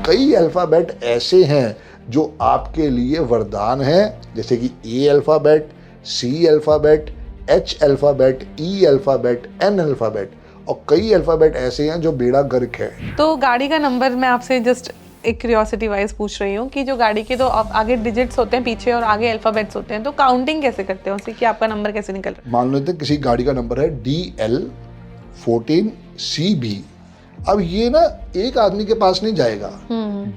कई अल्फ़ाबेट ऐसे हैं जो आपके लिए वरदान हैं, जैसे कि A alphabet, C alphabet, H alphabet, E alphabet, N alphabet, और कई अल्फ़ाबेट ऐसे हैं जो बेड़ा गर्क है। तो गाड़ी का नंबर मैं आपसे जस्ट एक क्यूरियोसिटी वाइज पूछ रही हूँ कि जो गाड़ी के तो आगे डिजिट्स होते हैं पीछे और आगे अल्फ़ाबेट्स होते हैं, तो काउंटिंग कैसे करते हैं उसकी कि आपका नंबर कैसे निकल रहा है? मान लेते हैं किसी गाड़ी का नंबर है DL14CB। अब ये ना एक आदमी के पास नहीं जाएगा।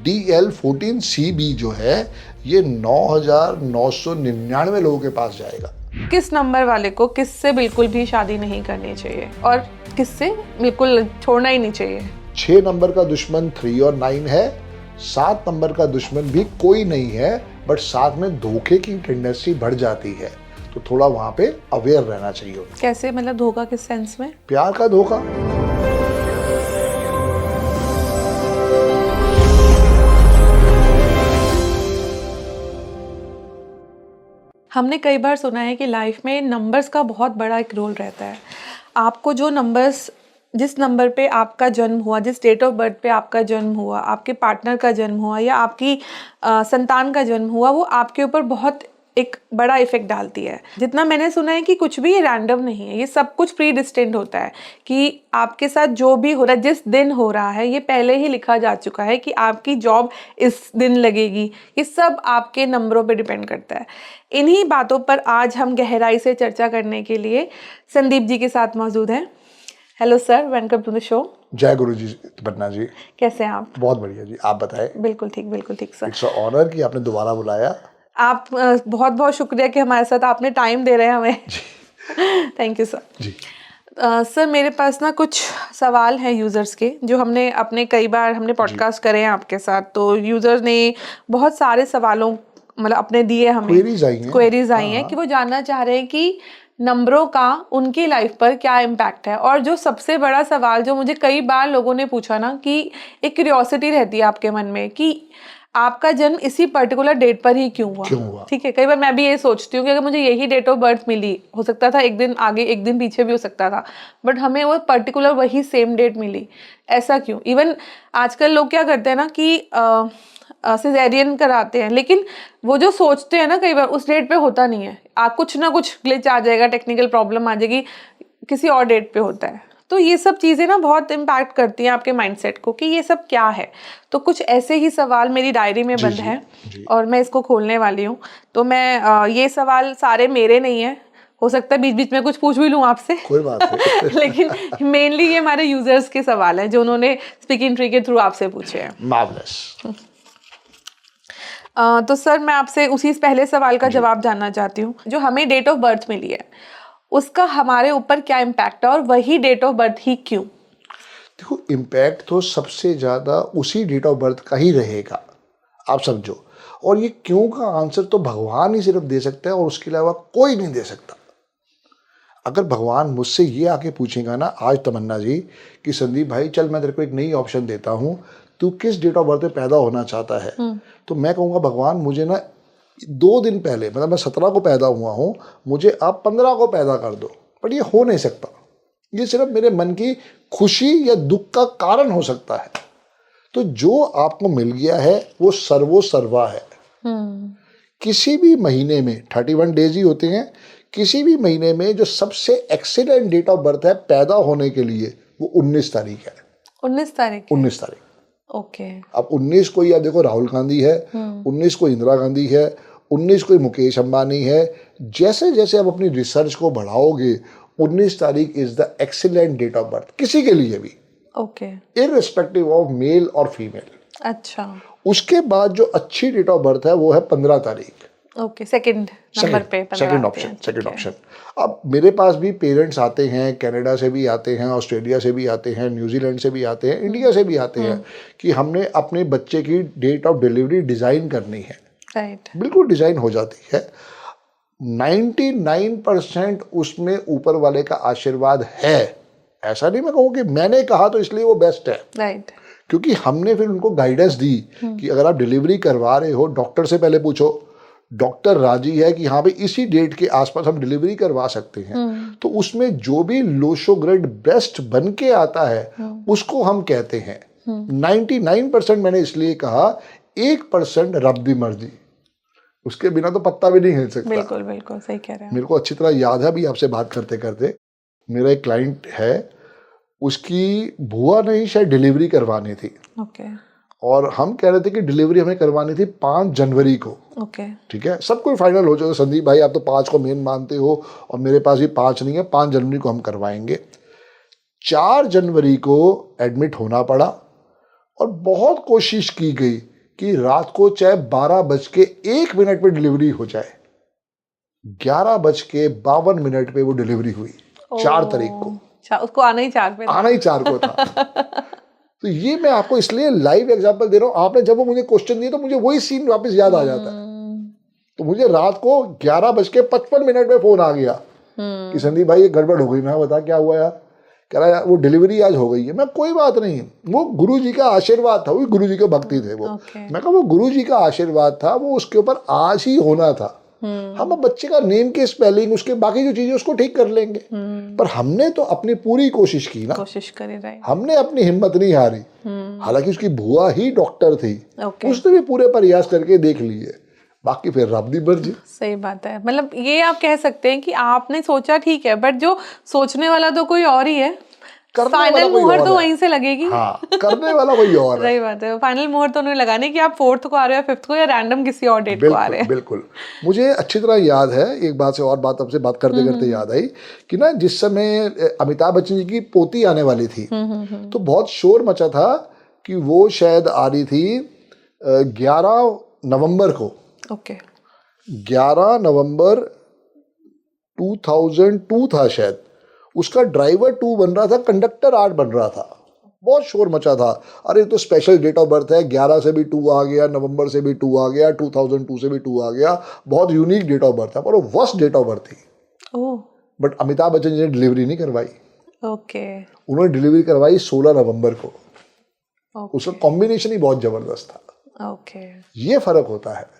DL14CB जो है ये 9,999 लोगों के पास जाएगा। किस नंबर वाले को किससे बिल्कुल भी शादी नहीं करनी चाहिए और किससे बिल्कुल छोड़ना ही नहीं चाहिए? 6 नंबर का दुश्मन 3 और 9 है, 7 नंबर का दुश्मन भी कोई नहीं है, बट साथ में धोखे की टेंडेंसी बढ़ जाती है, तो थोड़ा वहां पे अवेयर रहना चाहिए। कैसे, मतलब धोखा किस सेंस में? प्यार का धोखा। हमने कई बार सुना है कि लाइफ में नंबर्स का बहुत बड़ा एक रोल रहता है। आपको जो नंबर्स, जिस नंबर पे आपका जन्म हुआ, जिस डेट ऑफ बर्थ पे आपका जन्म हुआ, आपके पार्टनर का जन्म हुआ या आपकी संतान का जन्म हुआ, वो आपके ऊपर बहुत एक बड़ा इफेक्ट डालती है। जितना मैंने सुना है कि कुछ भी ये रैंडम नहीं है, ये सब कुछ प्री डिस्टिंड होता है कि आपके साथ जो भी हो रहा है, जिस दिन हो रहा है, ये पहले ही लिखा जा चुका है कि आपकी जॉब इस दिन लगेगी। ये सब आपके नंबरों पे डिपेंड करता है। इन्हीं बातों पर आज हम गहराई से चर्चा करने के लिए संदीप जी के साथ मौजूद हैं। Hello sir, welcome to the show. जय गुरु जी पन्ना जी। कैसे हैं आप? बहुत बढ़िया जी, आप बताएं। बिल्कुल ठीक सर। इट्स ऑनर कि आपने दोबारा बुलाया। आप बहुत बहुत शुक्रिया कि हमारे साथ आपने टाइम दे रहे हैं हमें। Thank you sir ji. सर मेरे पास ना कुछ सवाल हैं यूज़र्स के, जो हमने अपने कई बार हमने पॉडकास्ट करे हैं आपके साथ, तो यूज़र ने बहुत सारे सवालों मतलब अपने दिए हमें, क्वेरीज आई हैं कि वो जानना चाह रहे हैं कि नंबरों का उनकी लाइफ पर क्या इम्पैक्ट है। और जो सबसे बड़ा सवाल जो मुझे कई बार लोगों ने पूछा ना, कि एक क्यूरियोसिटी रहती है आपके मन में कि आपका जन्म इसी पर्टिकुलर डेट पर ही क्यों हुआ। ठीक है, कई बार मैं भी ये सोचती हूँ कि अगर मुझे यही डेट ऑफ बर्थ मिली, हो सकता था एक दिन आगे एक दिन पीछे भी हो सकता था, बट हमें वो पर्टिकुलर वही सेम डेट मिली, ऐसा क्यों? इवन आजकल लोग क्या करते हैं ना कि सिजेरियन कराते हैं, लेकिन वो जो सोचते हैं ना कई बार उस डेट पे होता नहीं है, कुछ ना कुछ ग्लिच आ जाएगा, टेक्निकल प्रॉब्लम आ जाएगी, किसी और डेट पे होता है। तो ये सब चीज़ें ना बहुत इम्पैक्ट करती हैं आपके माइंडसेट को कि ये सब क्या है। तो कुछ ऐसे ही सवाल मेरी डायरी में बंद है और मैं इसको खोलने वाली हूँ। तो मैं ये सवाल सारे मेरे नहीं है, हो सकता है बीच बीच में कुछ पूछ भी लूँ आपसे, कोई बात नहीं। लेकिन मेनली ये हमारे यूजर्स के सवाल हैं जो उन्होंने स्पीकिंग ट्री के थ्रू आपसे पूछे हैं। मार्वलस। तो सर मैं आपसे उसी पहले सवाल का जवाब जानना चाहती हूँ। जो हमें डेट ऑफ बर्थ मिली है उसका हमारे ऊपर क्या इम्पैक्ट है, और वही डेट ऑफ बर्थ ही क्यों? देखो, इम्पैक्ट तो सबसे ज़्यादा उसी डेट ऑफ बर्थ का ही रहेगा, आप समझो। और ये क्यों का आंसर तो भगवान ही सिर्फ दे सकता है और उसके अलावा कोई नहीं दे सकता। अगर भगवान मुझसे ये आके पूछेगा ना आज तमन्ना जी कि संदीप भाई चल मैं तेरे को एक नई ऑप्शन देता हूँ, तू किस डेट ऑफ बर्थ में पैदा होना चाहता है, तो मैं कहूँगा भगवान मुझे ना 2 दिन पहले, मतलब मैं 17 को पैदा हुआ हूँ, मुझे आप 15 को पैदा कर दो। बट ये हो नहीं सकता, ये सिर्फ मेरे मन की खुशी या दुख का कारण हो सकता है। तो जो आपको मिल गया है वो सर्वो सर्वा है। किसी भी महीने में 31 डेज ही होते हैं, किसी भी महीने में जो सबसे एक्सीलेंट डेट ऑफ बर्थ है पैदा होने के लिए वो 19 तारीख है। 19 तारीख? 19 तारीख। ओके। अब 19 को या देखो राहुल गांधी है, 19 को इंदिरा गांधी है, 19 को मुकेश अंबानी है। जैसे जैसे आप अपनी रिसर्च को बढ़ाओगे 19 तारीख is the excellent date of birth किसी के लिए भी। ओके। इररिस्पेक्टिव ऑफ मेल और फीमेल। अच्छा। उसके बाद जो अच्छी डेट ऑफ बर्थ है वो है 15 तारीख। ओके, सेकंड नंबर पे सेकंड ऑप्शन। अब मेरे पास भी पेरेंट्स आते हैं, कनाडा से भी आते हैं, ऑस्ट्रेलिया से भी आते हैं, न्यूजीलैंड से भी आते हैं, इंडिया से भी आते हैं कि हमने अपने बच्चे की डेट ऑफ डिलीवरी डिज़ाइन करनी है। राइट। बिल्कुल डिज़ाइन हो जाती है। 99% उसमें ऊपर वाले का आशीर्वाद है। ऐसा नहीं मैं कहूँ कि मैंने कहा तो इसलिए वो बेस्ट है। राइट। क्योंकि हमने फिर उनको गाइडेंस दी कि अगर आप डिलीवरी करवा रहे हो डॉक्टर से पहले पूछो, डॉक्टर राजी है कि हाँ भाई इसी डेट के आसपास हम डिलीवरी करवा सकते हैं, तो उसमें जो भी लोशोग्रेड बेस्ट बन के आता है उसको हम कहते हैं 99% मैंने इसलिए कहा, 1% रब दी मर्जी, उसके बिना तो पत्ता भी नहीं हिल सकता। बिल्कुल बिल्कुल सही कह रहे हैं। मेरे को अच्छी तरह याद है, अभी आपसे बात करते करते, मेरा एक क्लाइंट है, उसकी बुआ ने ही शायद डिलीवरी करवानी थी। ओके और हम कह रहे थे कि डिलीवरी हमें करवानी थी 5 जनवरी को। ओके ठीक है, सब कोई फाइनल हो चुका, संदीप भाई आप तो 5 को मेन मानते हो और मेरे पास भी 5 नहीं है, 5 जनवरी को हम करवाएंगे। 4 जनवरी को एडमिट होना पड़ा और बहुत कोशिश की गई कि रात को चाहे 12:01 पे डिलीवरी हो जाए। 11:52 पे वो डिलीवरी हुई 4 तारीख को। उसको आना ही 4 पे था। आना ही 4 को था। तो ये मैं आपको इसलिए लाइव एग्जांपल दे रहा हूँ, आपने जब वो मुझे क्वेश्चन दिए तो मुझे वही सीन वापस याद आ जाता है। तो मुझे रात को 11:55 पे फोन आ गया कि संदीप भाई ये गड़बड़ हो गई। मैं बता क्या हुआ यार? कह रहा यार वो डिलीवरी आज हो गई है। मैं कोई बात नहीं, वो गुरु जी का आशीर्वाद था, वो गुरु जी के भक्ति थे वो। मैं कहा वो गुरु जी का आशीर्वाद था, वो उसके ऊपर आज ही होना था। हम अब बच्चे का नेम के स्पेलिंग, उसके बाकी जो चीजें उसको ठीक कर लेंगे, पर हमने तो अपनी पूरी कोशिश की ना, कोशिश करी रही, हमने अपनी हिम्मत नहीं हारी। हालांकि उसकी बुआ ही डॉक्टर थी, उसने भी पूरे प्रयास करके देख लिए, बाकी फिर रब दी मर्जी। सही बात है। मतलब ये आप कह सकते हैं कि आपने सोचा ठीक है, बट जो सोचने वाला तो कोई और ही है, फाइनल मुहर तो वहीं से लगेगी। हाँ, करने वाला वही और है। सही बात है, फाइनल मुहर तो उन्हें लगाने कि आप 4th को आ रहे हो, 5th को, या रैंडम किसी और डेट को आ रहे हैं। बिल्कुल। मुझे अच्छी तरह याद है, एक बात से और बात आपसे बात करते करते याद आई कि ना, जिस समय अमिताभ बच्चन जी की पोती आने वाली थी तो बहुत शोर मचा था कि वो शायद आ रही थी 11 नवंबर को। ओके 11 नवंबर 2002 था शायद। उसका ड्राइवर 2 बन रहा था, कंडक्टर 8 बन रहा था। बहुत शोर मचा था, अरे तो स्पेशल डेट ऑफ बर्थ है, 11 से भी 2 आ गया, नवंबर से भी 2 आ गया, 2002 से भी 2 आ गया, बहुत यूनिक डेट ऑफ बर्थ है। पर वो वर्स्ट डेट ऑफ बर्थ थी। बट अमिताभ बच्चन जी ने डिलीवरी नहीं करवाई। ओके उन्होंने डिलीवरी करवाई 16 नवंबर को। उसका कॉम्बिनेशन ही बहुत जबरदस्त था। ओके ये फर्क होता है।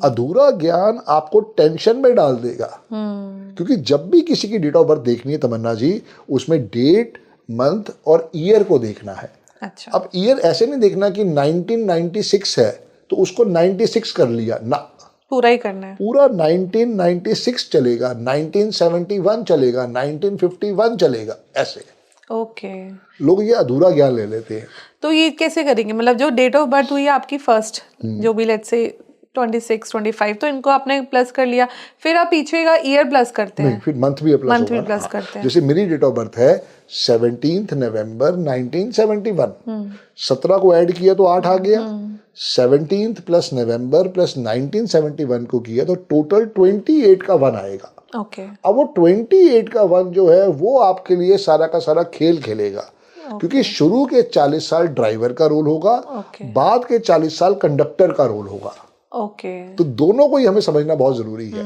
अधूरा ज्ञान आपको टेंशन में डाल देगा, क्योंकि जब भी किसी की डेट ऑफ बर्थ देखनी है तमन्ना जी, उसमें डेट, मंथ और ईयर को देखना है। अच्छा। अब ईयर ऐसे नहीं देखना कि 1996 है तो उसको 96 कर लिया ना, पूरा ही करना है। पूरा 1996 चलेगा, 1971 चलेगा, 1951 चलेगा, ऐसे। ओके लोग ये अधूरा ज्ञान ले लेते हैं। तो ये कैसे करेंगे? मतलब जो डेट ऑफ बर्थ हुई है आपकी फर्स्ट, जो भी लेट्स से 26, 25, तो इनको आपने प्लस कर लिया, फिर आप पीछे का ईयर प्लस करते हैं? नहीं, फिर मंथ भी प्लस होगा। प्लस करते हैं। जैसे मेरी डेट ऑफ बर्थ है 17 नवंबर 1971, 17 को ऐड किया तो 8 आ गया, 17 प्लस नवंबर प्लस 1971 को किया तो टोटल 28 का 1 आएगा। ओके अब वो 28 का 1 जो है वो आपके लिए सारा का सारा खेल खेलेगा, क्योंकि शुरू के 40 साल ड्राइवर का रोल होगा, बाद के 40 साल कंडक्टर का रोल होगा। ओके तो दोनों को ही हमें समझना बहुत जरूरी है,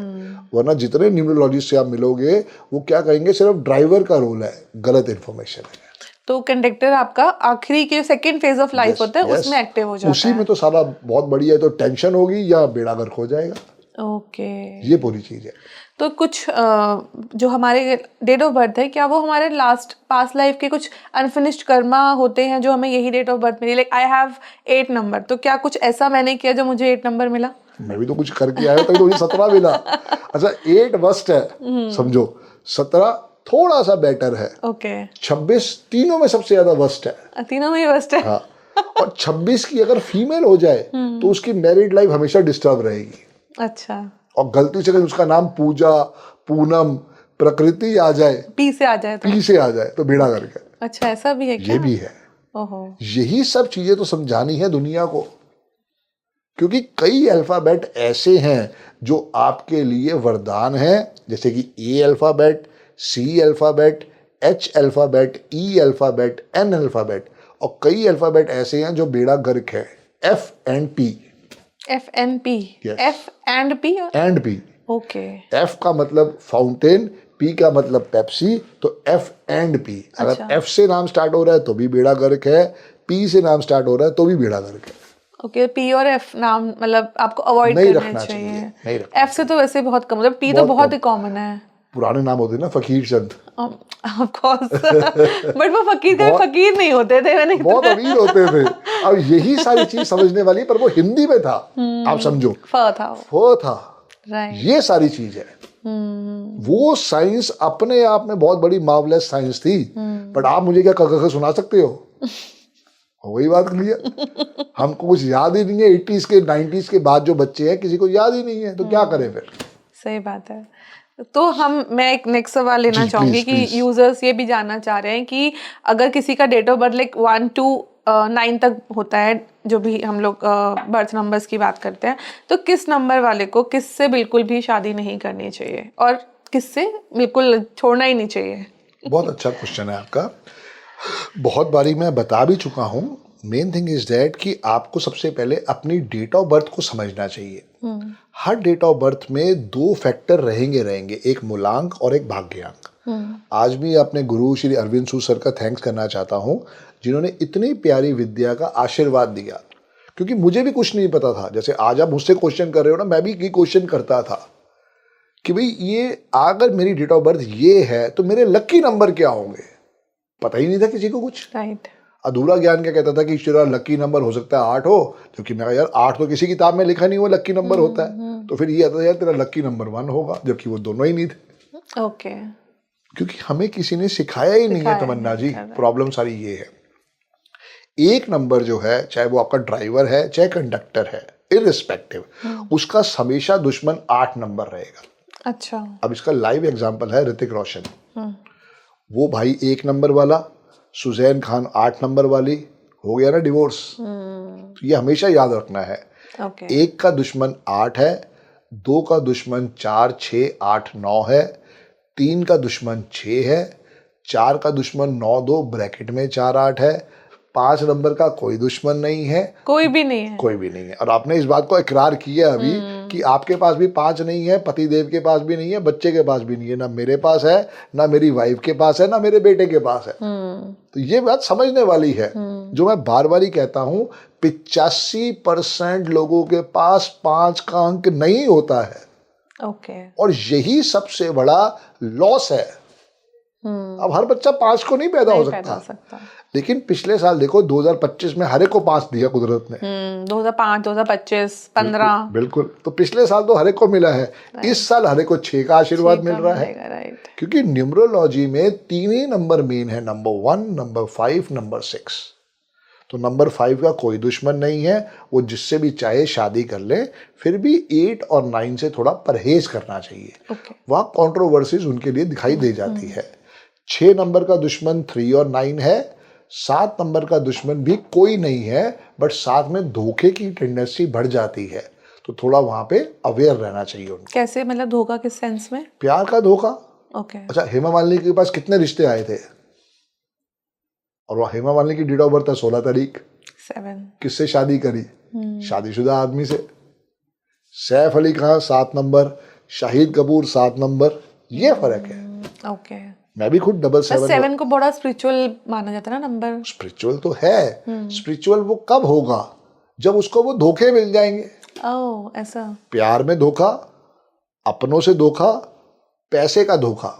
वरना जितने न्यूमरोलॉजिस्ट से आप मिलोगे वो क्या कहेंगे, सिर्फ ड्राइवर का रोल है, गलत इन्फॉर्मेशन है। तो कंडक्टर आपका आखिरी के सेकंड फेज ऑफ लाइफ होता है, उसमें एक्टिव हो जाता है। उसी में तो सारा बहुत बढ़िया है, तो टेंशन होगी या बेड़ा गर्क हो जाएगा। ओके ये पूरी चीज है। तो कुछ जो हमारे डेट ऑफ बर्थ है, क्या वो हमारे लास्ट पास्ट लाइफ के कुछ अनफिनिश्ड कर्मा होते हैं जो हमें यही डेट ऑफ बर्थ मिली? लाइक आई हैव 8 नंबर, तो क्या कुछ ऐसा मैंने किया जो मुझे 8 नंबर मिला? मैं भी तो कुछ करके आया तभी तो मुझे 17 मिला। अच्छा 8 वर्स्ट है समझो, 17 थोड़ा सा बेटर है, ओके 26 तीनों में सबसे ज्यादा वर्स्ट है। तीनों में ही वर्स्ट है। हाँ, और 26 की अगर फीमेल हो जाए तो उसकी मैरिड लाइफ हमेशा डिस्टर्ब रहेगी। अच्छा। और गलती से अगर उसका नाम पूजा, पूनम, प्रकृति आ जाए, पी से आ जाए तो बेड़ा करके। अच्छा ऐसा भी है क्या? ये भी है। ओहो। यही सब चीजें तो समझानी है दुनिया को, क्योंकि कई अल्फाबेट ऐसे हैं जो आपके लिए वरदान है, जैसे कि A alphabet, C alphabet, H alphabet, E alphabet, N alphabet, और कई अल्फाबेट ऐसे हैं जो बेड़ा गर्क है, F and P. F and P? F and P? And P. Okay. F का मतलब फाउंटेन, पी का मतलब पेप्सी, तो एफ एंड पी। अगर एफ से नाम स्टार्ट हो रहा है तो भी बेड़ा गर्क है, पी से नाम स्टार्ट हो रहा है तो भी बेड़ा गर्क है। ओके, पी और एफ नाम मतलब आपको अवॉइड करना चाहिए। नहीं रखना। एफ से तो वैसे बहुत कम, मतलब पी तो बहुत ही कॉमन है। पुराने नाम होते ना Fakir Chand, of course but वो फकीर का फकीर नहीं होते थे, मैंने बहुत अमीर होते थे। अब यही सारी चीज समझने वाली, पर वो हिंदी में था, आप समझो, फ था, ये सारी चीज है। वो साइंस अपने आप में बहुत बड़ी मार्वलेस साइंस थी, बट आप मुझे क्या क सुना सकते हो? वही बात क्लियर। हमको कुछ याद ही नहीं है, 80s के 90s के बाद जो बच्चे हैं किसी को याद ही नहीं है, तो क्या करें फिर? सही बात है। तो मैं एक नेक्स्ट सवाल लेना चाहूंगी कि यूजर्स ये भी जानना चाह रहे हैं कि अगर किसी का date of birth like 1 to 9 तक होता है, जो भी हम लोग बर्थ नंबर्स की बात करते हैं, तो किस नंबर वाले को किससे बिल्कुल भी शादी नहीं करनी चाहिए और किससे बिल्कुल छोड़ना ही नहीं चाहिए? बहुत अच्छा क्वेश्चन है आपका। बहुत बारी मैं बता भी चुका हूँ। मेन थिंग इज दैट कि आपको सबसे पहले अपनी डेट ऑफ बर्थ को समझना चाहिए। हर डेट ऑफ बर्थ में 2 फैक्टर रहेंगे, एक मूलांक और एक भाग्यांक। आज भी अपने गुरु श्री अरविंद सूद सर का थैंक्स करना चाहता हूँ, जिन्होंने इतनी प्यारी विद्या का आशीर्वाद दिया, क्योंकि मुझे भी कुछ नहीं पता था। जैसे आज आप मुझसे क्वेश्चन कर रहे हो ना, मैं भी क्वेश्चन करता था कि भाई ये अगर मेरी डेट ऑफ बर्थ ये है तो मेरे लकी नंबर क्या होंगे, पता ही नहीं था किसी को कुछ। राइट। अधूरा ज्ञान क्या कहता था कि तेरा लकी नंबर हो सकता है 8 हो, क्योंकि मैं यार 8 तो किसी किताब में लिखा नहीं वो लकी नंबर होता है। तो फिर ये आता था यार तेरा लकी नंबर 1 होगा, जबकि वो दोनों ही नहीं थे। ओके। क्योंकि हमें किसी ने सिखाया ही नहीं है तमन्ना जी। प्रॉब्लम सारी ये है, एक नंबर जो है, चाहे वो आपका ड्राइवर है चाहे कंडक्टर है, इररिस्पेक्टिव, उसका हमेशा दुश्मन 8 नंबर रहेगा। अच्छा। अब इसका लाइव एग्जांपल है ऋतिक रोशन। वो भाई 1 नंबर वाला, सुजैन खान 8 नंबर वाली, हो गया ना डिवोर्स। तो ये हमेशा याद रखना है। एक का दुश्मन 8 है, 2 का दुश्मन 4, 6, 8, 9 है, 3 का दुश्मन 6 है, 4 का दुश्मन 9, 2 ब्रैकेट में 4, 8 है, 5 नंबर का कोई दुश्मन नहीं है, कोई भी नहीं है, कोई भी नहीं है। और आपने इस बात को इकरार किया अभी कि आपके पास भी 5 नहीं है, पति देव के पास भी नहीं है, बच्चे के पास भी नहीं है, ना मेरे पास है, ना मेरी वाइफ के पास है, ना मेरे बेटे के पास है। तो ये बात समझने वाली है, जो मैं बार बार ही कहता हूँ, 85% लोगों के पास 5 का अंक नहीं होता है। और यही सबसे बड़ा लॉस है। अब हर बच्चा 5 को नहीं पैदा हो सकता। लेकिन पिछले साल देखो 2025 में हर एक को 5 दिया कुदरत ने। 2005, 2025, 15, बिल्कुल। तो पिछले साल तो हर एक को मिला है, इस साल हर एक को 6 का आशीर्वाद मिल रहा है। क्योंकि न्यूमरोलॉजी में 3 ही नंबर मेन है, नंबर 1, नंबर 5, नंबर 6। तो नंबर 5 का कोई दुश्मन नहीं है, वो जिससे भी चाहे शादी कर ले। फिर भी 8 और 9 से थोड़ा परहेज करना चाहिए। वहाँ कॉन्ट्रोवर्सीज उनके लिए दिखाई दे जाती है। 6 नंबर का दुश्मन 3 और 9 है, 7 नंबर का दुश्मन भी कोई नहीं है, बट साथ में धोखे की टेंडेंसी बढ़ जाती है। तो थोड़ा वहां पे अवेयर रहना चाहिए उनको। कैसे, मतलब धोखा किस सेंस में? प्यार का धोखा। अच्छा, हेमा मालिनी के पास कितने रिश्ते आए थे, और वो हेमा मालिनी की डेट ऑफ बर्थ है 16 तारीख। 7। किससे शादी करी? शादीशुदा आदमी से। सैफ अली खान 7 नंबर, शाहिद कपूर 7 नंबर, ये फर्क है। मैं भी खुद 7 को बड़ा स्पिरिचुअल माना जाता है ना नंबर। स्पिरिचुअल तो है, स्पिरिचुअल वो कब होगा जब उसको वो धोखे मिल जाएंगे। ऐसा। प्यार में धोखा, अपनों से धोखा, पैसे का धोखा,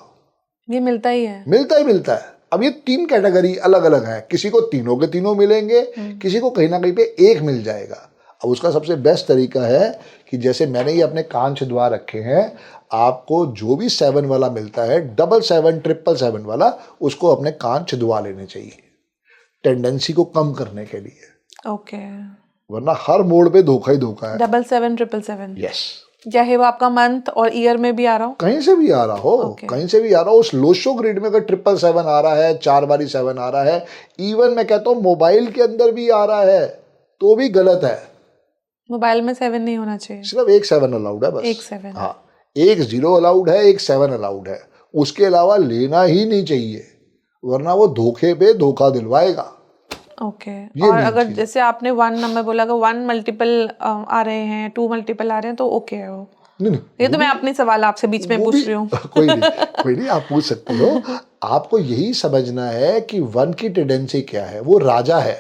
ये मिलता ही है, मिलता है। अब ये 3 कैटेगरी अलग अलग है, किसी को तीनों के तीनों मिलेंगे, किसी को कहीं ना कहीं पे एक मिल जाएगा। अब उसका सबसे बेस्ट तरीका है कि जैसे मैंने ये अपने कान छिदवा रखे हैं, आपको जो भी 7 वाला मिलता है, 777, 777 वाला, उसको अपने कान छिदवा लेने चाहिए, टेंडेंसी को कम करने के लिए। वरना हर मोड़ पे धोखा ही धोखा है। 777, 777। यस। चाहे वो आपका मंथ और ईयर में भी आ रहा हो, कहीं से भी आ रहा हो, कहीं से भी आ रहा हो। उस लोशो ग्रिड में अगर 777 आ रहा है, 4 बारी 7 आ रहा है, इवन मैं कहता हूँ मोबाइल के अंदर भी आ रहा है, तो भी गलत है। मोबाइल में 7 नहीं होना चाहिए, सिर्फ एक 7 अलाउड है बस। एक 7। हाँ, एक 0 अलाउड है, एक 7 अलाउड है, उसके अलावा लेना ही नहीं चाहिए, वरना वो धोखे पे धोखा दिलवाएगा। और अगर जैसे आपने 1 नंबर बोला, अगर 1 मल्टीपल आ रहे हैं, 2 मल्टीपल आ रहे हैं, तो ओके है वो। नहीं, ये तो मैं अपनी सवाल आपसे बीच में पूछ रही हूँ। कोई नहीं, आप पूछ सकते हो। आपको यही समझना है कि 1 की टेंडेंसी क्या है, वो राजा है।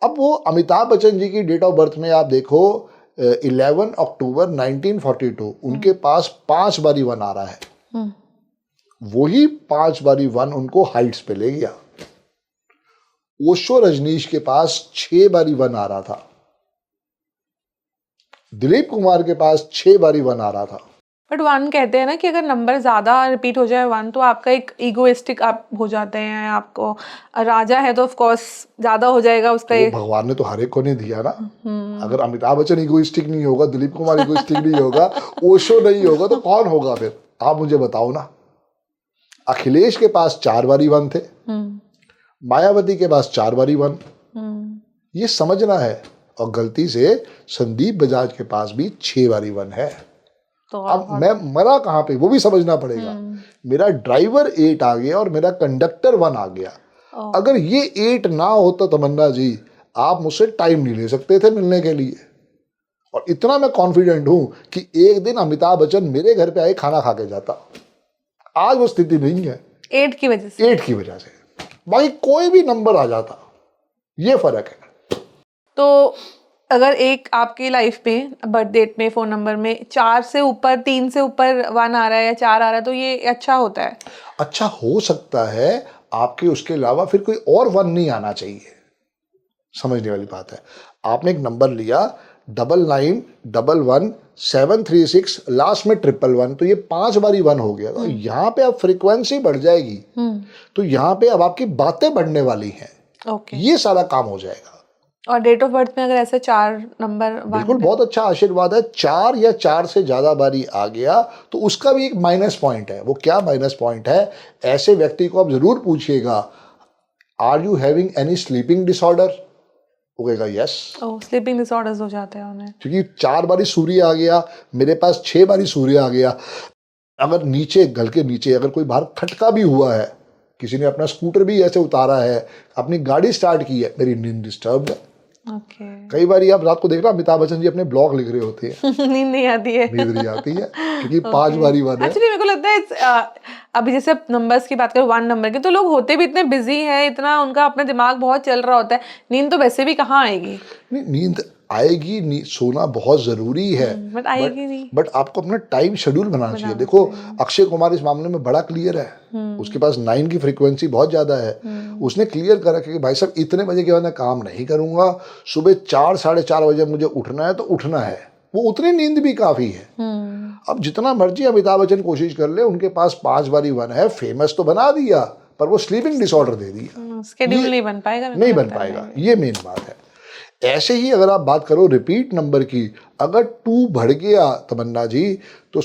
अब वो अमिताभ बच्चन जी की डेट ऑफ बर्थ में आप देखो, 11 अक्टूबर 1942, उनके पास 5 बारी 1 आ रहा है। वही 5 बारी 1 उनको हाइट्स पे ले गया। ओशो रजनीश के पास 6 बारी 1 आ रहा था, दिलीप कुमार के पास 6 बारी 1 आ रहा था। बट 1 कहते हैं ना कि अगर नंबर ज्यादा रिपीट हो जाए 1 तो आपका एक ईगोइस्टिक आप हो जाते हैं, आपको राजा है तो ऑफ कोर्स ज्यादा हो जाएगा उसका तो भगवान ने तो हर एक को नहीं दिया ना। अगर अमिताभ बच्चन ईगोइस्टिक नहीं होगा, दिलीप कुमार ईगोइस्टिक नहीं होगा, ओशो नहीं होगा, तो कौन होगा फिर? आप मुझे बताओ ना। अखिलेश के पास 4 बारी 1 थे, मायावती के पास 4 बारी 1। ये समझना है। और गलती से संदीप बजाज के पास भी 6 बारी 1 है। तो अब मैं मरा कहाँ पे वो भी समझना पड़ेगा। मेरा ड्राइवर 8 आ गया और मेरा कंडक्टर 1 आ गया। अगर ये 8 ना होता तमन्ना जी, आप मुझसे टाइम नहीं ले सकते थे मिलने के लिए। और इतना मैं कॉन्फिडेंट हूं कि एक दिन अमिताभ बच्चन मेरे घर पे आए खाना खा के जाता। आज वो स्थिति नहीं है 8 की वजह से। 8 की वजह से भाई कोई भी नंबर आ जाता, ये फर्क है। तो अगर एक आपकी लाइफ में बर्थ डेट में फोन नंबर में 4 से ऊपर 3 से ऊपर 1 आ रहा है या 4 आ रहा है तो ये अच्छा होता है? अच्छा हो सकता है आपके उसके अलावा फिर कोई और 1 नहीं आना चाहिए। समझने वाली बात है। आपने एक नंबर लिया 99111736 लास्ट में 111, तो ये 5 बारी 1 हो गया। तो यहाँ पे अब फ्रीक्वेंसी बढ़ जाएगी, तो यहाँ पे अब आपकी बातें बढ़ने वाली हैं। ये सारा काम हो जाएगा। और डेट ऑफ बर्थ में अगर ऐसे 4 नंबर बिल्कुल बहुत अच्छा आशीर्वाद है। 4 या 4 से ज्यादा बारी आ गया तो उसका भी एक माइनस पॉइंट है। वो क्या माइनस पॉइंट है? ऐसे व्यक्ति को आप जरूर पूछिएगा, are you having any sleeping disorder? वो कहेगा यस। स्लीपिंग डिसऑर्डर्स हो जाते हैं उन्हें, क्योंकि 4 बारी सूर्य आ गया, मेरे पास 6 बारी सूर्य आ गया। अगर नीचे गल के नीचे अगर कोई बाहर खटका भी हुआ है, किसी ने अपना स्कूटर भी ऐसे उतारा है, अपनी गाड़ी स्टार्ट की है, मेरी नींद डिस्टर्ब है। कई बार आप रात को देखना अमिताभ बच्चन जी अपने ब्लॉग लिख रहे होते हैं नींद नहीं आती है, नींद नहीं आती है क्योंकि 5 बारी 1 है। एक्चुअली मेरे को लगता है अभी जैसे नंबर्स की बात करें 1 नंबर की, तो लोग होते भी इतने बिजी हैं, इतना उनका अपना दिमाग बहुत चल रहा होता है, नींद तो वैसे भी कहाँ आएगी। नहीं, नींद आएगी, सोना बहुत जरूरी है, बट आएगी नहीं। बट आपको अपना टाइम शेड्यूल बनाना चाहिए। देखो अक्षय कुमार इस मामले में बड़ा क्लियर है, उसके पास 9 की फ्रीक्वेंसी बहुत ज्यादा है। उसने क्लियर कर रखा है कि भाई साहब इतने बजे के बाद मैं काम नहीं करूंगा, सुबह 4 साढ़े 4 बजे मुझे उठना है तो उठना है। वो उतनी नींद भी काफी है। अब जितना मर्जी अमिताभ बच्चन कोशिश कर ले, उनके पास 5 बारी 1 है, फेमस तो बना दिया पर वो स्लीपिंग डिसऑर्डर दे दिया, शेड्यूल नहीं बन पाएगा, नहीं बन पाएगा। ये मेन बात है। ऐसे ही अगर आप बात करो रिपीट नंबर की, अगर 2 बढ़ गया तमन्ना जी तो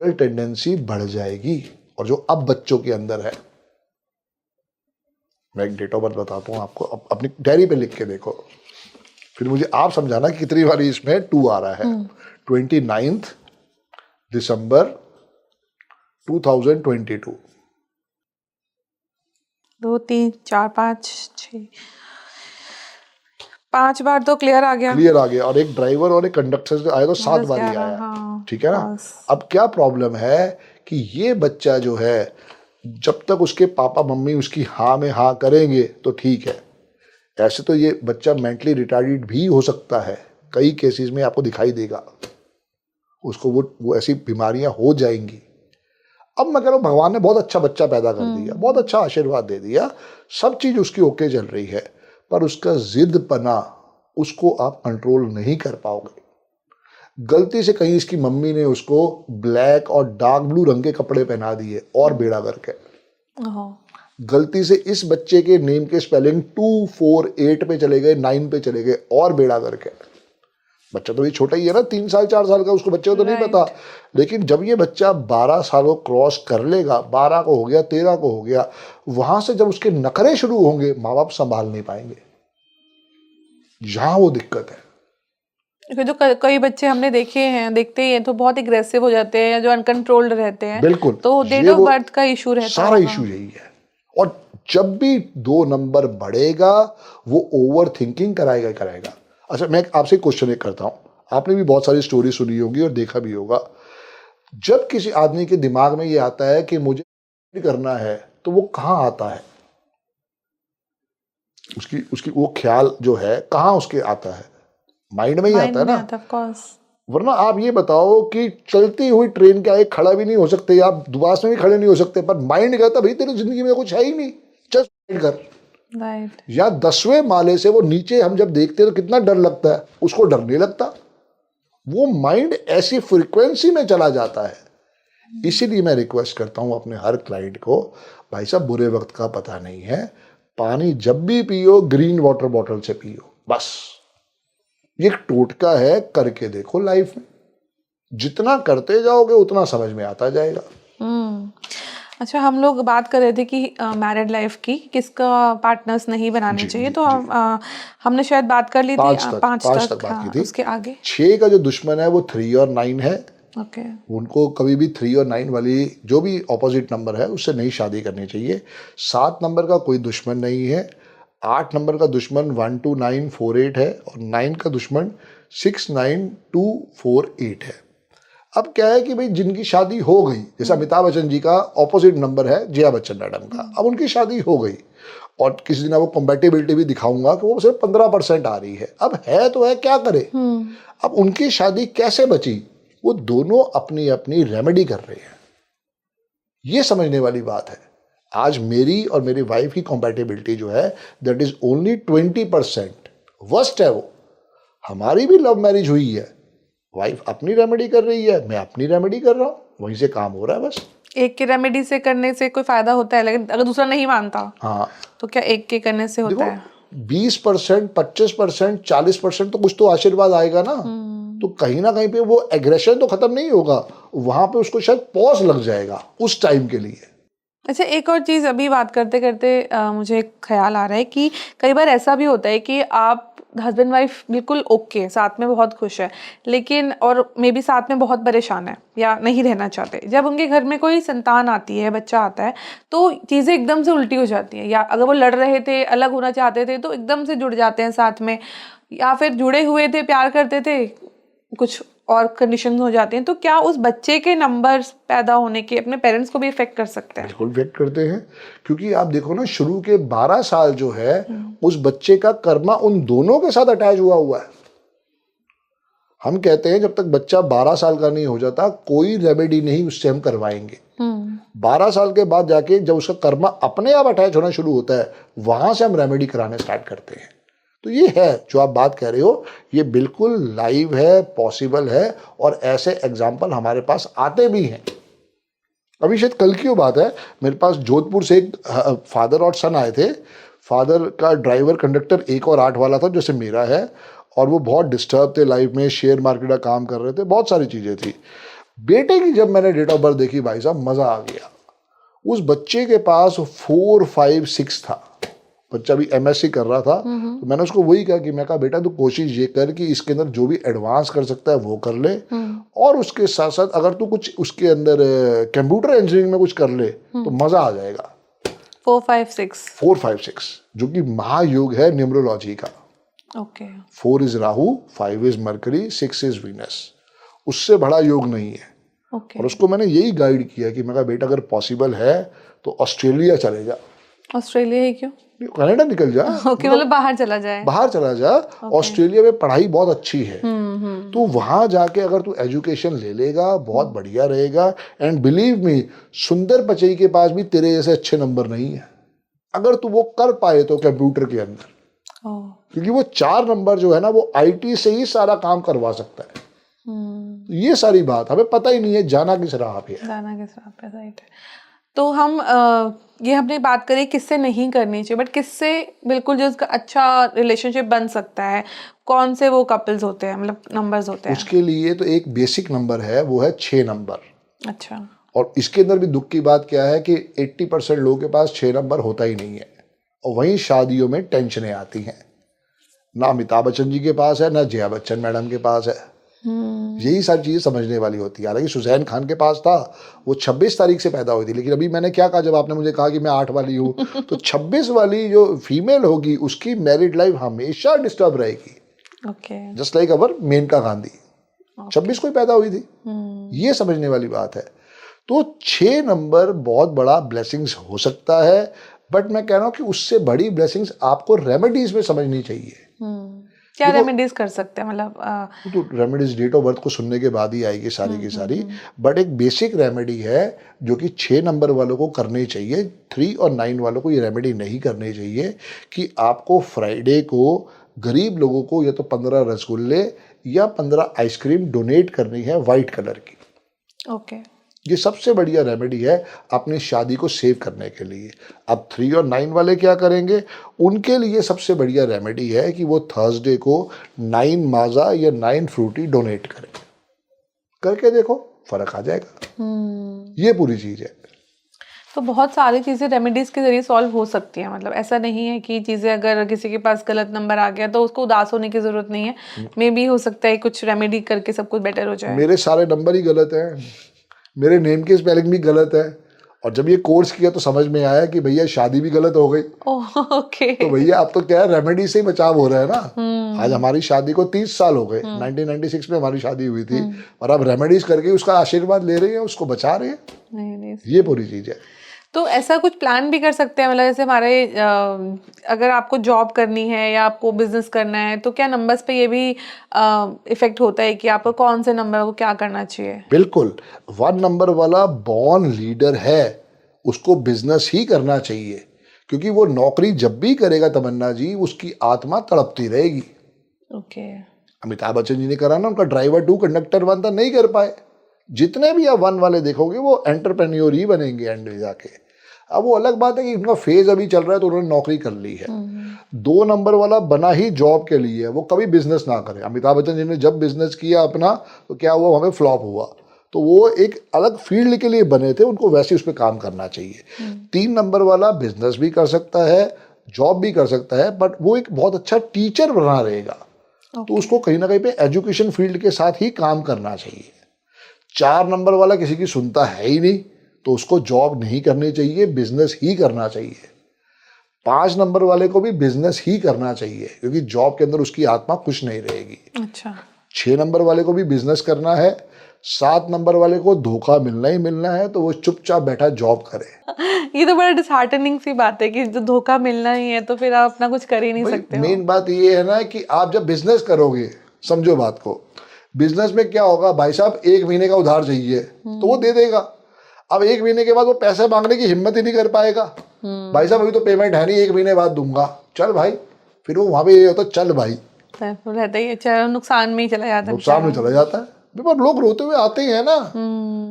टेंडेंसी बढ़ जाएगी। और जो अब बच्चों के अंदर है, मैं एक डेट ऑफ बर्थ बताता हूँ आपको, अपनी डायरी पे लिख के देखो, फिर मुझे आप समझाना कि कितनी बारी इसमें 2 आ रहा है। 29 दिसंबर 2022। 2 3 4 5 6 5 बार तो क्लियर आ गया। और एक ड्राइवर और एक कंडक्टर से आया तो 7 बारी आया। ठीक है ना। अब क्या प्रॉब्लम है कि ये बच्चा जो है, जब तक उसके पापा मम्मी उसकी हाँ में हाँ करेंगे तो ठीक है। ऐसे तो ये बच्चा मेंटली रिटार्डेड भी हो सकता है, कई केसेस में आपको दिखाई देगा, उसको वो ऐसी बीमारियां हो जाएंगी। अब मैं कह रहा हूँ भगवान ने बहुत अच्छा बच्चा पैदा कर दिया, बहुत अच्छा आशीर्वाद दे दिया, सब चीज उसकी ओके चल रही है, पर उसका जिद पना उसको आप कंट्रोल नहीं कर पाओगे। गलती से कहीं इसकी मम्मी ने उसको ब्लैक और डार्क ब्लू रंग के कपड़े पहना दिए और बेड़ा करके, गलती से इस बच्चे के नेम के स्पेलिंग 2 4 8 पे चले गए, 9 पे चले गए और बेड़ा करके। बच्चा तो ये छोटा ही है ना, 3 साल 4 साल का, उसको बच्चे को तो नहीं पता। लेकिन जब ये बच्चा 12 साल को क्रॉस कर लेगा, 12 को हो गया, 13 को हो गया, वहां से जब उसके नखरे शुरू होंगे, माँ बाप संभाल नहीं पाएंगे। यहां वो दिक्कत है। जो कई बच्चे हमने देखते हैं तो बहुत एग्रेसिव हो जाते हैं, जो अनकंट्रोल्ड रहते हैं। बिल्कुल, तो डेट ऑफ बर्थ का इशू रहता है, सारा इशू यही है। और जब भी 2 नंबर बढ़ेगा वो ओवर थिंकिंग कराएगा। अच्छा, मैं आपसे क्वेश्चन एक करता हूं, आपने भी बहुत सारी स्टोरी सुनी होगी और देखा भी होगा। जब किसी आदमी के दिमाग में ये आता है कि मुझे करना है, तो वो कहां आता है? उसकी वो ख्याल जो है कहां उसके आता है? माइंड में ही आता है ना। वरना आप ये बताओ कि चलती हुई ट्रेन के आगे खड़ा भी नहीं हो सकते, आप दुआस में भी खड़े नहीं हो सकते, पर माइंड कहता भाई तेरी जिंदगी में कुछ है ही नहीं, जस्ट माइंड कर। राइट। या 10वें माले से वो नीचे हम जब देखते हैं तो कितना डर लगता है, उसको डर नहीं लगता। वो माइंड ऐसी फ्रीक्वेंसी में चला जाता है। इसीलिए मैं रिक्वेस्ट करता हूं अपने हर क्लाइंट को, भाई साहब बुरे वक्त का पता नहीं है, पानी जब भी पियो ग्रीन वाटर बॉटल से पियो, बस। ये एक टोटका है, करके देखो लाइफ में, जितना करते जाओगे उतना समझ में आता जाएगा। अच्छा, हम लोग बात कर रहे थे कि मैरिड लाइफ की किसका पार्टनर्स नहीं बनाने चाहिए, तो हमने शायद बात कर ली थी 5 तक बात की थी। उसके आगे 6 का जो दुश्मन है वो 3 और 9 है। ओके। उनको कभी भी 3 और 9 वाली जो भी ऑपोजिट नंबर है उससे नहीं शादी करनी चाहिए। 7 नंबर का कोई दुश्मन नहीं है। 8 नंबर का दुश्मन 1 2 9 4 8 है और 9 का दुश्मन 6 9 2 4 8 है। अब क्या है कि भाई जिनकी शादी हो गई, जैसे अमिताभ बच्चन जी का ऑपोजिट नंबर है जया बच्चन मैडम का, अब उनकी शादी हो गई और किसी दिन आपको कंपैटिबिलिटी भी दिखाऊंगा कि वो सिर्फ 15% आ रही है। अब है तो है, क्या करे। अब उनकी शादी कैसे बची, वो दोनों अपनी अपनी रेमेडी कर रहे हैं, ये समझने वाली बात है। आज मेरी और मेरी वाइफ की कंपैटिबिलिटी जो है दैट इज ओनली 20%। वर्स्ट है वो। हमारी भी लव मैरिज हुई है, वाइफ अपनी रेमेडी कर रही है, मैं अपनी रेमेडी कर रहा हूँ, वहीं से काम हो रहा है बस। एक की रेमेडी से करने से कोई फायदा होता है, लेकिन अगर दूसरा नहीं मानता हाँ तो क्या एक के करने से होता है? 20%, 25%, 40% तो कुछ तो आशीर्वाद आएगा ना। तो कहीं ना कहीं पे वो एग्रेशन तो खत्म नहीं होगा, वहां पे उसको शायद पॉज लग जाएगा उस टाइम के लिए। अच्छा, एक और चीज़ अभी बात करते करते मुझे एक ख्याल आ रहा है कि कई बार ऐसा भी होता है कि आप हस्बैंड वाइफ बिल्कुल ओके, साथ में बहुत खुश है, लेकिन और मे बी साथ में बहुत परेशान है या नहीं रहना चाहते। जब उनके घर में कोई संतान आती है, बच्चा आता है, तो चीज़ें एकदम से उल्टी हो जाती हैं। या अगर वो लड़ रहे थे, अलग होना चाहते थे, तो एकदम से जुड़ जाते हैं साथ में, या फिर जुड़े हुए थे, प्यार करते थे, कुछ और कंडीशन हो जाते हैं। तो क्या उस बच्चे के नंबर्स पैदा होने के अपने पेरेंट्स को भी इफेक्ट कर सकते हैं? बिल्कुल इफेक्ट करते हैं, क्योंकि आप देखो ना शुरू के 12 साल जो है उस बच्चे का कर्मा उन दोनों के साथ अटैच हुआ है। हम कहते हैं जब तक बच्चा 12 साल का नहीं हो जाता कोई रेमेडी नहीं उससे हम करवाएंगे। 12 साल के बाद जाके जब उसका कर्मा अपने आप अटैच होना शुरू होता है, वहां से हम रेमेडी कराने स्टार्ट करते हैं। तो ये है जो आप बात कह रहे हो, ये बिल्कुल लाइव है, पॉसिबल है, और ऐसे एग्जाम्पल हमारे पास आते भी हैं। अभी शायद कल की वो बात है, मेरे पास जोधपुर से एक फादर और सन आए थे। फादर का ड्राइवर कंडक्टर 1 और 8 वाला था जैसे मेरा है, और वो बहुत डिस्टर्ब थे लाइफ में, शेयर मार्केट का काम कर रहे थे, बहुत सारी चीज़ें थी। बेटे की जब मैंने डेट ऑफ बर्थ देखी भाई साहब, मज़ा आ गया। उस बच्चे के पास 4 5 6 था। बच्चा भी MSc कर रहा था। तो मैंने उसको वही कहा कि मैं कहा बेटा तू कोशिश ये कर कि इसके अंदर जो भी एडवांस कर सकता है वो कर ले, और उसके साथ साथ अगर तू कुछ उसके अंदर कंप्यूटर इंजीनियरिंग में कुछ कर ले तो मज़ा आ जाएगा। 4 5 6 जो कि महायोग है न्यूमरोलॉजी का। Okay. 4 is Rahu, 5 is mercury, 6 is Venus. उससे बड़ा योग नहीं है। ओके। और उसको मैंने यही गाइड किया कि मैं कहा बेटा अगर पॉसिबल है तो ऑस्ट्रेलिया चले जा। ऑस्ट्रेलिया ही क्यों? कनाडा निकल जा। ओके, मतलब बाहर चला जाए। बाहर चला जा। ऑस्ट्रेलिया में पढ़ाई बहुत अच्छी है, तो वहां जाके अगर तू एजुकेशन ले लेगा बहुत बढ़िया रहेगा। एंड बिलीव मी, सुंदर पचई के पास भी तेरे जैसे अच्छे नंबर नहीं है, अगर तू वो कर पाए तो कंप्यूटर के अंदर। क्योंकि वो 4 नंबर जो है ना वो IT से ही सारा काम करवा सकता है। तो ये सारी बात हमें पता ही नहीं है जाना किस राह पे है। जाना किस राह पे, राइट है। तो हम ये हमने बात करी किससे नहीं करनी चाहिए, बट किससे बिल्कुल जो उसका अच्छा रिलेशनशिप बन सकता है, कौन से वो कपल्स होते हैं, मतलब नंबर्स होते हैं? उसके लिए तो एक बेसिक नंबर है, वो है 6 नंबर। अच्छा। और इसके अंदर भी दुख की बात क्या है कि 80% लोगों के पास 6 नंबर होता ही नहीं है, और वहीं शादियों में टेंशनें आती हैं। ना अमिताभ बच्चन जी के पास है, ना जया बच्चन मैडम के पास है। यही सारी चीज़ें समझने वाली होती है। हालांकि सुजैन खान के पास था, वो 26 तारीख से पैदा हुई थी, लेकिन अभी मैंने क्या कहा जब आपने मुझे कहा कि मैं 8 वाली हूँ, तो 26 वाली जो फीमेल होगी उसकी मैरिड लाइफ हमेशा डिस्टर्ब रहेगी। Okay. Just like our Menaka Gandhi 26 को ही पैदा हुई थी। ये समझने वाली बात है। तो 6 नंबर बहुत बड़ा ब्लेसिंग्स हो सकता है, बट मैं कह रहा हूँ कि उससे बड़ी ब्लेसिंग्स आपको रेमेडीज में समझनी चाहिए। क्या रेमेडीज कर सकते हैं मतलब? तो रेमेडीज डेट ऑफ बर्थ को सुनने के बाद ही आएगी सारी की सारी, बट एक बेसिक रेमेडी है जो कि 6 नंबर वालों को करनी चाहिए, 3 और 9 वालों को ये रेमेडी नहीं करनी चाहिए, कि आपको फ्राइडे को गरीब लोगों को या तो 15 रसगुल्ले या 15 आइसक्रीम डोनेट करनी है वाइट कलर की। ओके। ये सबसे बढ़िया रेमेडी है अपनी शादी को सेव करने के लिए। अब 3 और 9 वाले क्या करेंगे, उनके लिए सबसे बढ़िया रेमेडी है कि वो थर्सडे को 9 माजा या 9 फ्रूटी डोनेट करें। करके देखो, फर्क आ जाएगा। ये पूरी चीज है। तो बहुत सारी चीज़ें रेमेडीज के जरिए सॉल्व हो सकती हैं, मतलब ऐसा नहीं है कि चीज़ें अगर किसी के पास गलत नंबर आ गया तो उसको उदास होने की ज़रूरत नहीं है। मे बी हो सकता है कुछ रेमेडी करके सब कुछ बेटर हो जाए। मेरे सारे नंबर ही गलत हैं, मेरे नेम की स्पेलिंग भी गलत है, और जब ये कोर्स किया तो समझ में आया कि भैया शादी भी गलत हो गई। ओके। तो भैया अब तो क्या है, रेमेडी से ही बचाव हो रहा है ना। आज हमारी शादी को 30 साल हो गए, 1996 में हमारी शादी हुई थी, और अब रेमेडीज करके उसका आशीर्वाद ले रहे हैं, उसको बचा रहे हैं। नहीं। ये पूरी चीज है। तो ऐसा कुछ प्लान भी कर सकते हैं, मतलब जैसे हमारे अगर आपको जॉब करनी है या आपको बिजनेस करना है तो क्या नंबर्स पे ये भी इफेक्ट होता है कि आपको कौन से नंबर को क्या करना चाहिए? बिल्कुल। 1 नंबर वाला बॉर्न लीडर है, उसको बिजनेस ही करना चाहिए, क्योंकि वो नौकरी जब भी करेगा तमन्ना जी, उसकी आत्मा तड़पती रहेगी। ओके। अमिताभ बच्चन जी ने करा ना, उनका ड्राइवर 2 कंडक्टर 1 था, नहीं कर पाए। जितने भी आप 1 वाले देखोगे वो एंटरप्रेन्योर ही बनेंगे एंड में जाके। अब वो अलग बात है कि उनका फेज अभी चल रहा है तो उन्होंने नौकरी कर ली है। 2 नंबर वाला बना ही जॉब के लिए है, वो कभी बिजनेस ना करे। अमिताभ बच्चन जी ने जब बिजनेस किया अपना तो क्या हुआ, हमें फ्लॉप हुआ। तो वो एक अलग फील्ड के लिए बने थे, उनको वैसे उस पर काम करना चाहिए। 3 नंबर वाला बिजनेस भी कर सकता है, जॉब भी कर सकता है, बट वो एक बहुत अच्छा टीचर बना रहेगा। तो उसको कहीं ना कहीं पे एजुकेशन फील्ड के साथ ही काम करना चाहिए। 4 नंबर वाला किसी की सुनता है ही नहीं, तो उसको जॉब नहीं करनी चाहिए, बिजनेस ही करना चाहिए। 5 नंबर वाले को भी बिजनेस ही करना चाहिए, क्योंकि जॉब के अंदर उसकी आत्मा खुश नहीं रहेगी। अच्छा। 6 नंबर वाले को भी बिजनेस करना है। 7 नंबर वाले को धोखा मिलना ही मिलना है, तो वो चुपचाप बैठा जॉब करे। ये तो बड़ा डिसहार्टनिंग सी बात है कि जो धोखा मिलना ही है तो फिर आप अपना कुछ कर ही नहीं सकते हो। मेन बात ये है ना कि आप जब बिजनेस करोगे, समझो बात को, बिजनेस में क्या होगा, भाई साहब 1 महीने का उधार चाहिए तो वो दे देगा। अब 1 महीने के बाद वो पैसे मांगने की हिम्मत ही नहीं कर पाएगा। भाई साहब अभी तो पेमेंट है नहीं, 1 महीने बाद दूंगा, चल भाई। फिर वो वहां पे ये होता, चल भाई, तो रहता ही अच्छा, नुकसान में ही चला जाता है, नुकसान में चला जाता है। पर लोग रोते हुए आते हैं ना,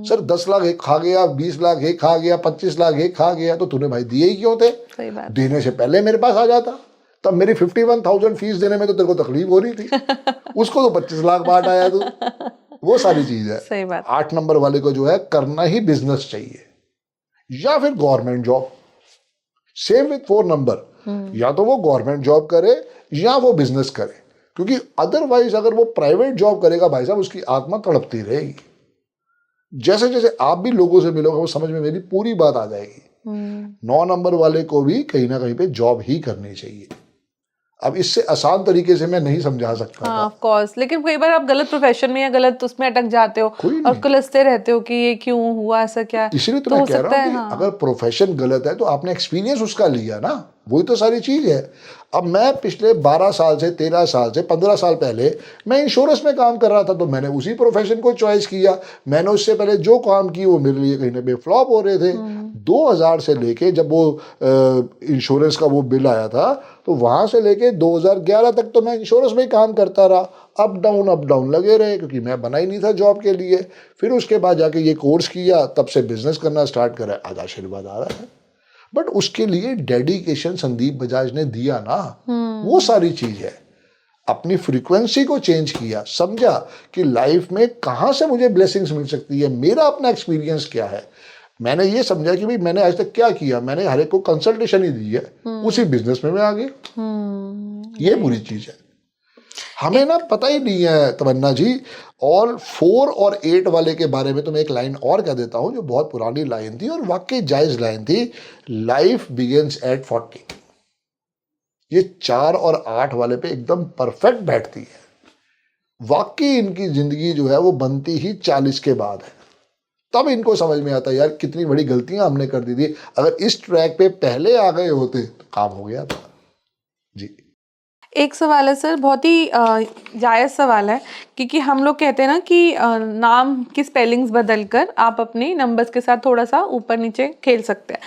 सर 10 लाख एक खा गया, 20 लाख एक खा गया, 25 लाख एक खा गया, तो तूने भाई दिए ही क्यों थे? सही बात। देने से पहले मेरे पास आ जाता, तब मेरी 51,000 फीस देने में तो तेरे को तकलीफ हो रही थी, उसको तो 25 लाख बांट आया तू। वो सारी चीज है। सही बात। 8 नंबर वाले को जो है करना ही बिजनेस चाहिए, या फिर government job. Same with 4 number, या तो वो गवर्नमेंट जॉब करे या वो बिजनेस करे, क्योंकि अदरवाइज अगर वो प्राइवेट जॉब करेगा भाई साहब, उसकी आत्मा तड़पती रहेगी। जैसे जैसे आप भी लोगों से मिलोगे वो समझ में मेरी पूरी बात आ जाएगी। 9 नंबर वाले को भी कहीं ना कहीं पे जॉब ही करनी चाहिए। अब इससे आसान तरीके से मैं नहीं समझा सकता। हाँ, ऑफ कोर्स, लेकिन कई बार आप गलत प्रोफेशन में या गलत उसमें अटक जाते हो और कुलसते रहते हो कि ये क्यों हुआ, ऐसा क्या। इसीलिए तो मैं कह रहा हूँ कि अगर प्रोफेशन गलत है तो आपने एक्सपीरियंस उसका लिया ना, वही तो सारी चीज है। अब मैं पिछले 12 साल से, 13 साल से, 15 साल पहले मैं इंश्योरेंस में काम कर रहा था, तो मैंने उसी प्रोफेशन को चॉइस किया। मैंने उससे पहले जो काम की वो मेरे लिए कहीं ना कहीं फ्लॉप हो रहे थे। 2000 से लेके जब वो इंश्योरेंस का वो बिल आया था, तो वहां से लेके 2011 तक तो मैं इंश्योरेंस में ही काम करता रहा। अप डाउन लगे रहे, क्योंकि मैं बना ही नहीं था जॉब के लिए। फिर उसके बाद जाके ये कोर्स किया, तब से बिजनेस करना स्टार्ट करा, आज आशीर्वाद आ रहा है। बट उसके लिए डेडिकेशन संदीप बजाज ने दिया ना, वो सारी चीज है। अपनी फ्रीक्वेंसी को चेंज किया, समझा कि लाइफ में कहाँ से मुझे ब्लेसिंग्स मिल सकती है, मेरा अपना एक्सपीरियंस क्या है। मैंने ये समझा कि भाई मैंने आज तक क्या किया, मैंने हर एक को कंसल्टेशन ही दी है, उसी बिजनेस में मैं आ गया। ये बुरी चीज है। हमें ना पता ही नहीं है तमन्ना जी। और 4 और 8 वाले के बारे में तो मैं एक लाइन और कह देता हूं, जो बहुत पुरानी लाइन थी और वाकई जायज लाइन थी। Life begins at 40। ये 4 और 8 वाले पे एकदम परफेक्ट बैठती है। वाकई इनकी जिंदगी जो है वो बनती ही 40 के बाद है। तब इनको समझ में आता है यार कितनी बड़ी गलतियां हमने कर दी थी, अगर इस ट्रैक पे पहले आ गए होते तो काम हो गया था। जी। एक सवाल है सर, बहुत ही जायज़ सवाल है, क्योंकि हम लोग कहते हैं ना कि नाम की स्पेलिंग्स बदलकर आप अपने नंबर्स के साथ थोड़ा सा ऊपर नीचे खेल सकते हैं।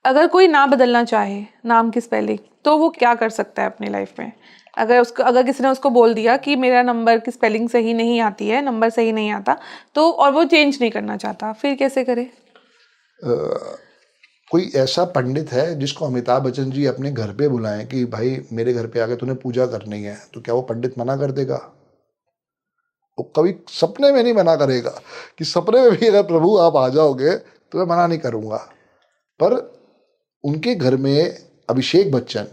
अगर कोई ना बदलना चाहे नाम की स्पेलिंग, तो वो क्या कर सकता है अपनी लाइफ में? अगर किसी ने उसको बोल दिया कि मेरा नंबर की स्पेलिंग सही नहीं आती है, नंबर सही नहीं आता, तो और वो चेंज नहीं करना चाहता, फिर कैसे करे? कोई ऐसा पंडित है जिसको अमिताभ बच्चन जी अपने घर पे बुलाएं कि भाई मेरे घर पे आके तूने पूजा करनी है, तो क्या वो पंडित मना कर देगा? वो कभी सपने में नहीं मना करेगा कि सपने में भी अगर प्रभु आप आ जाओगे तो मैं मना नहीं करूंगा। पर उनके घर में अभिषेक बच्चन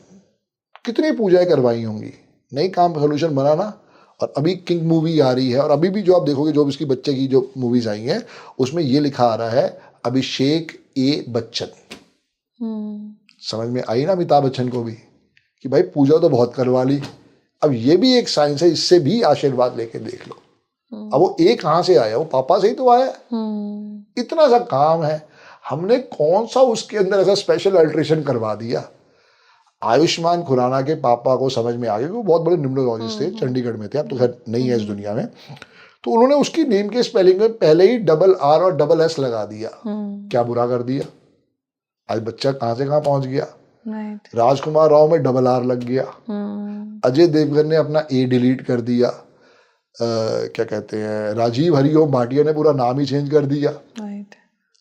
कितनी पूजाएं करवाई होंगी, नहीं काम सोल्यूशन बना ना। और अभी किंग मूवी आ रही है, और अभी भी जो आप देखोगे जो इसकी बच्चे की जो मूवीज आई हैं उसमें ये लिखा आ रहा है अभिषेक ए बच्चन। समझ में आई ना अमिताभ बच्चन को भी कि भाई पूजा तो बहुत करवा ली, अब ये भी एक साइंस है, इससे भी आशीर्वाद लेके देख लो। अब वो ए कहाँ से आया? वो पापा से ही तो आया। इतना सा काम है, हमने कौन सा उसके अंदर ऐसा स्पेशल अल्ट्रेशन करवा दिया। आयुष्मान खुराना के पापा को समझ में आ गया, वो बहुत बड़े न्यूमरोलॉजिस्ट थे, चंडीगढ़ में थे, अब तो खैर नहीं है इस दुनिया में। तो उन्होंने उसकी नेम के स्पेलिंग में पहले ही डबल आर और डबल एस लगा दिया। क्या बुरा कर दिया? आज बच्चा कहाँ से कहाँ पहुंच गया। राजकुमार राव में डबल आर लग गया। अजय देवगन ने अपना ए डिलीट कर दिया। क्या कहते हैं, राजीव हरिओम भाटिया ने पूरा नाम ही चेंज कर दिया।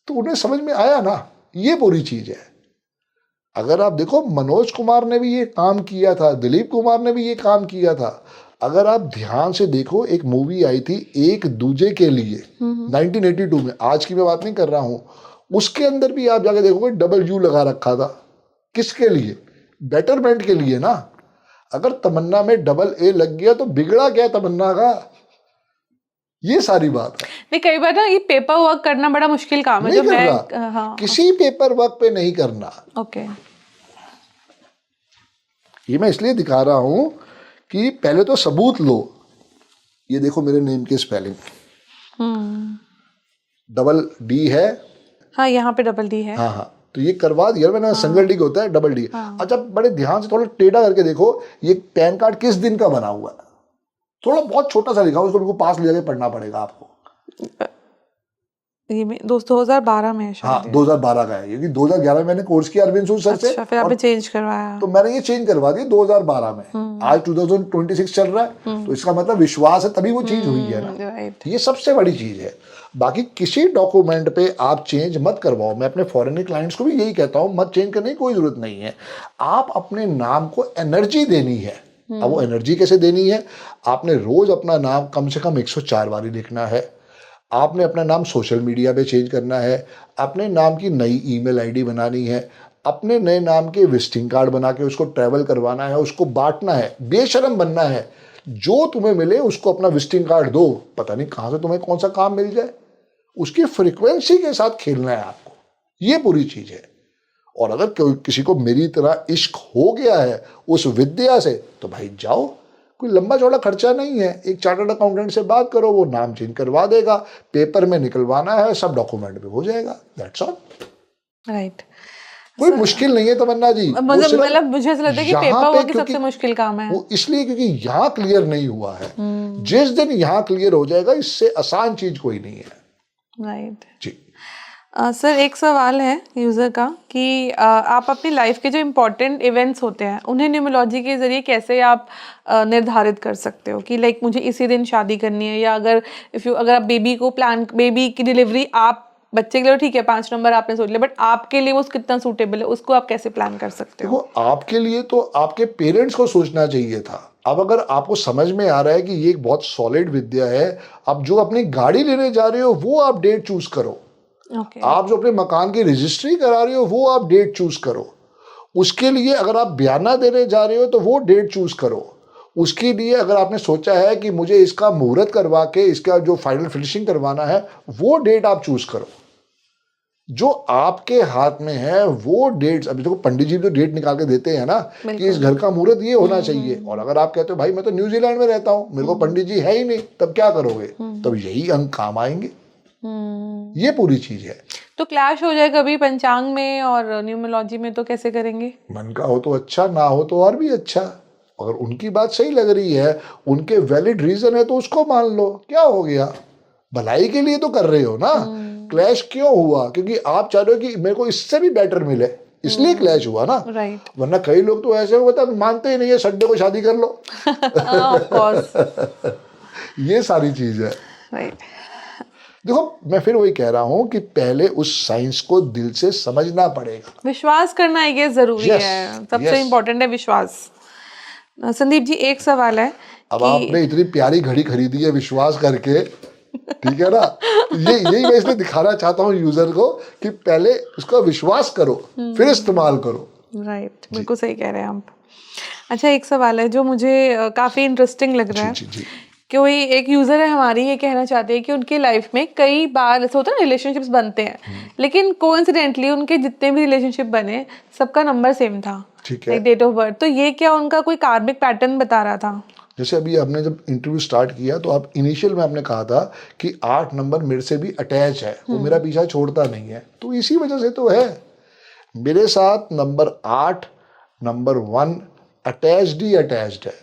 तो उन्हें समझ में आया ना, ये पूरी चीज है। अगर आप देखो मनोज कुमार ने भी ये काम किया था, दिलीप कुमार ने भी ये काम किया था। अगर आप ध्यान से देखो, एक मूवी आई थी एक दूजे के लिए 1982 में, आज की मैं बात नहीं कर रहा हूं, उसके अंदर भी आप जाके देखोगे डबल यू लगा रखा था। किसके लिए? बेटरमेंट के लिए ना। अगर तमन्ना में डबल ए लग गया तो बिगड़ा क्या तमन्ना का? ये सारी बात है। नहीं, कई बार ना ये पेपर वर्क करना बड़ा मुश्किल काम है। नहीं करना, हाँ, किसी पेपर वर्क पे नहीं करना। ओके, ये मैं इसलिए दिखा रहा हूं कि पहले तो सबूत लो। ये देखो मेरे नेम की स्पेलिंग, डबल डी है। हाँ, यहाँ पे डबल डी है। हाँ, तो ये करवा दिया मैंने। सिंगल डी होता है, डबल डी। अच्छा, बड़े ध्यान से थोड़ा टेढ़ा करके देखो, ये पैन कार्ड किस दिन का बना हुआ है? थोड़ा बहुत छोटा सा लिखा, उसको बिल्कुल पास ले जाके पढ़ना पड़ेगा आपको। ये 2012 में है शायद। हाँ, 2012 का है, क्योंकि 2011 में मैंने कोर्स किया अरविंद सूद सर से। अच्छा, फिर आपने चेंज करवाया? तो मैंने ये चेंज करवा दिया 2012 में। आज 2026 चल रहा है, तो इसका मतलब विश्वास है, तभी वो चीज हुई है ना। ये सबसे बड़ी चीज है। बाकी किसी डॉक्यूमेंट पे आप चेंज मत करवाओ। मैं अपने फॉरेन क्लाइंट्स को भी यही कहता हूँ, मत चेंज करने की कोई जरूरत नहीं है। आप अपने नाम को एनर्जी देनी है। अब वो एनर्जी कैसे देनी है? आपने रोज अपना नाम कम से कम 104 बार लिखना है। आपने अपना नाम सोशल मीडिया पे चेंज करना है। अपने नाम की नई ईमेल आईडी बनानी है। अपने नए नाम के विजिटिंग कार्ड बना के उसको ट्रैवल करवाना है, उसको बांटना है, बेशरम बनना है। जो तुम्हें मिले उसको अपना विजिटिंग कार्ड दो, पता नहीं कहाँ से तुम्हें कौन सा काम मिल जाए। उसकी फ्रीक्वेंसी के साथ खेलना है आपको, ये पूरी चीज है। और अगर किसी को मेरी तरह इश्क हो गया है उस विद्या से, तो भाई जाओ, कोई लंबा चौड़ा खर्चा नहीं है। एक चार्टर्ड अकाउंटेंट से बात करो, वो नाम चेंज करवा देगा, पेपर में निकलवाना है, सब डॉक्यूमेंट में हो जाएगा, दैट्स ऑल। राइट, कोई मुश्किल नहीं है तमन्ना जी। मुझे ऐसा लगता है कि पेपर वर्क सबसे मुश्किल काम है। वो इसलिए क्योंकि यहाँ क्लियर नहीं हुआ है। जिस दिन यहाँ क्लियर हो जाएगा, इससे आसान चीज कोई नहीं है। राइट जी। सर, एक सवाल है यूज़र का कि आप अपनी लाइफ के जो इम्पोर्टेंट इवेंट्स होते हैं उन्हें न्यूमरोलॉजी के ज़रिए कैसे आप निर्धारित कर सकते हो कि लाइक मुझे इसी दिन शादी करनी है, या अगर आप बेबी की डिलीवरी, आप बच्चे के लिए ठीक है 5 नंबर आपने सोच लिया, बट आपके लिए वो कितना सूटेबल है, उसको आप कैसे प्लान कर सकते हो? देखो, आपके लिए तो आपके पेरेंट्स को सोचना चाहिए था। अब अगर आपको समझ में आ रहा है कि ये एक बहुत सॉलिड विद्या है, अब जो अपनी गाड़ी लेने जा रहे हो वो आप डेट चूज करो। आप जो अपने मकान की रजिस्ट्री करा रहे हो वो आप डेट चूज करो। उसके लिए अगर आप बयाना देने जा रहे हो तो वो डेट चूज करो। उसके लिए अगर आपने सोचा है कि मुझे इसका मुहूर्त करवा के इसका जो फाइनल फिनिशिंग करवाना है, वो डेट आप चूज करो। जो आपके हाथ में है वो डेट्स, अभी देखो पंडित जी तो डेट निकाल के देते हैं ना कि इस घर का मुहूर्त ये होना चाहिए। और अगर आप कहते हो भाई मैं तो न्यूजीलैंड में रहता हूँ, मेरे को पंडित जी है ही नहीं, तब क्या करोगे? तब यही अंक काम आएंगे। ये पूरी चीज है। तो क्लैश हो जाए कभी पंचांग में और न्यूमरोलॉजी में, तो कैसे करेंगे? मन का हो तो अच्छा, ना हो तो और भी अच्छा। अगर उनकी बात सही लग रही है, उनके वैलिड रीजन है, तो उसको मान लो, क्या हो गया, भलाई के लिए तो कर रहे हो ना। क्लैश क्यों हुआ? क्योंकि आप चाह रहे हो कि मेरे को इससे भी बेटर मिले, इसलिए क्लैश हुआ ना। राइट। वरना कई लोग तो ऐसे होता मानते ही नहीं है, संडे को शादी कर लो। Of course. ये सारी चीज है। राइट। देखो, मैं फिर वही कह रहा हूँ कि पहले उस साइंस को दिल से समझना पड़ेगा। विश्वास करना ये जरूरी Yes, है, सबसे yes. इम्पोर्टेंट है विश्वास। संदीप जी, एक सवाल है अब कि आपने इतनी प्यारी घड़ी खरीदी है विश्वास करके, ठीक है ना, यही मैं इसलिए दिखाना चाहता हूँ यूजर को कि पहले उसका विश्वास करो, फिर इस्तेमाल करो। राइट, बिल्कुल सही कह रहे हैं आप। अच्छा, एक सवाल है जो मुझे काफी इंटरेस्टिंग लग रहा है। जी जी जी। कि वही एक यूजर है हमारी, ये कहना चाहते हैं कि उनकी लाइफ में कई बार ऐसा होता है रिलेशनशिप्स बनते हैं, लेकिन कोइंसिडेंटली उनके जितने भी रिलेशनशिप बने सबका नंबर सेम था, ठीक है। Date of birth. तो ये क्या उनका कोई कार्मिक पैटर्न बता रहा था? जैसे अभी आपने जब इंटरव्यू स्टार्ट किया तो आप इनिशियल में आपने कहा था कि 8 नंबर मेरे से भी अटैच है, वो मेरा पीछा छोड़ता नहीं है, तो इसी वजह से तो है। मेरे साथ नंबर 8, नंबर 1 अटैच्ड ही अटैच्ड है।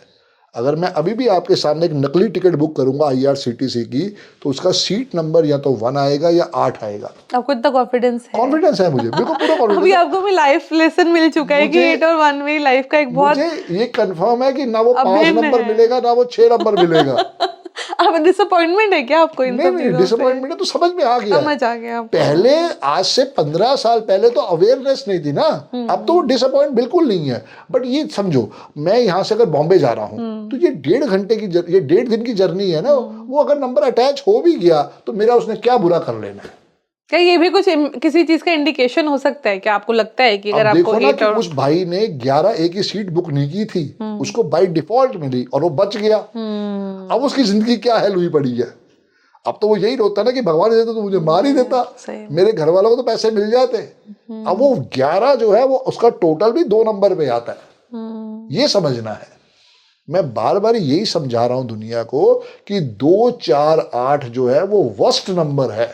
अगर मैं अभी भी आपके सामने एक नकली टिकट बुक करूंगा IRCTC की, तो उसका सीट नंबर या तो 1 आएगा या 8 आएगा। आपको इतना कॉन्फिडेंस है? कॉन्फिडेंस है मुझे, बिल्कुल पूरा अभी कॉन्फिडेंस है। आपको भी लाइफ लेसन मिल चुका है कि 8 और 1 मेरी लाइफ का एक बहुत मुझे ये कंफर्म है कि ना वो 5 अभिन्न नंबर है। मिलेगा, ना वो 6 नंबर मिलेगा। अब डिसअपॉइंटमेंट है क्या आपको इन सब नहीं, चीजों से? डिसअपॉइंटमेंट है तो समझ में आ गया है। समझ आ गया आपको। पहले आज से 15 साल पहले तो अवेयरनेस नहीं थी ना, अब तो डिसअपॉइंट बिल्कुल नहीं है। बट ये समझो, मैं यहाँ से अगर बॉम्बे जा रहा हूँ तो ये 1.5 घंटे की ये 1.5 दिन की जर्नी है ना, वो अगर नंबर अटैच हो भी गया तो मेरा उसने क्या बुरा कर लेना है। क्या ये भी कुछ किसी चीज का इंडिकेशन हो सकता है? क्या आपको लगता है कि अगर अब आपको देखो ना 8 कि और उस भाई ने 11A की सीट बुक नहीं की थी, उसको बाय डिफॉल्ट मिली और वो बच गया। अब उसकी जिंदगी क्या हेल हुई पड़ी है। अब तो वो यही रोता ना कि भगवान देता तो मुझे मार ही देता, मेरे घर वालों को तो पैसे मिल जाते। अब वो 11 जो है वो उसका टोटल भी 2 नंबर पे आता है, ये समझना है। मैं बार बार यही समझा रहा हूं दुनिया को कि 2, 4, 8 जो है वो वर्स्ट नंबर है।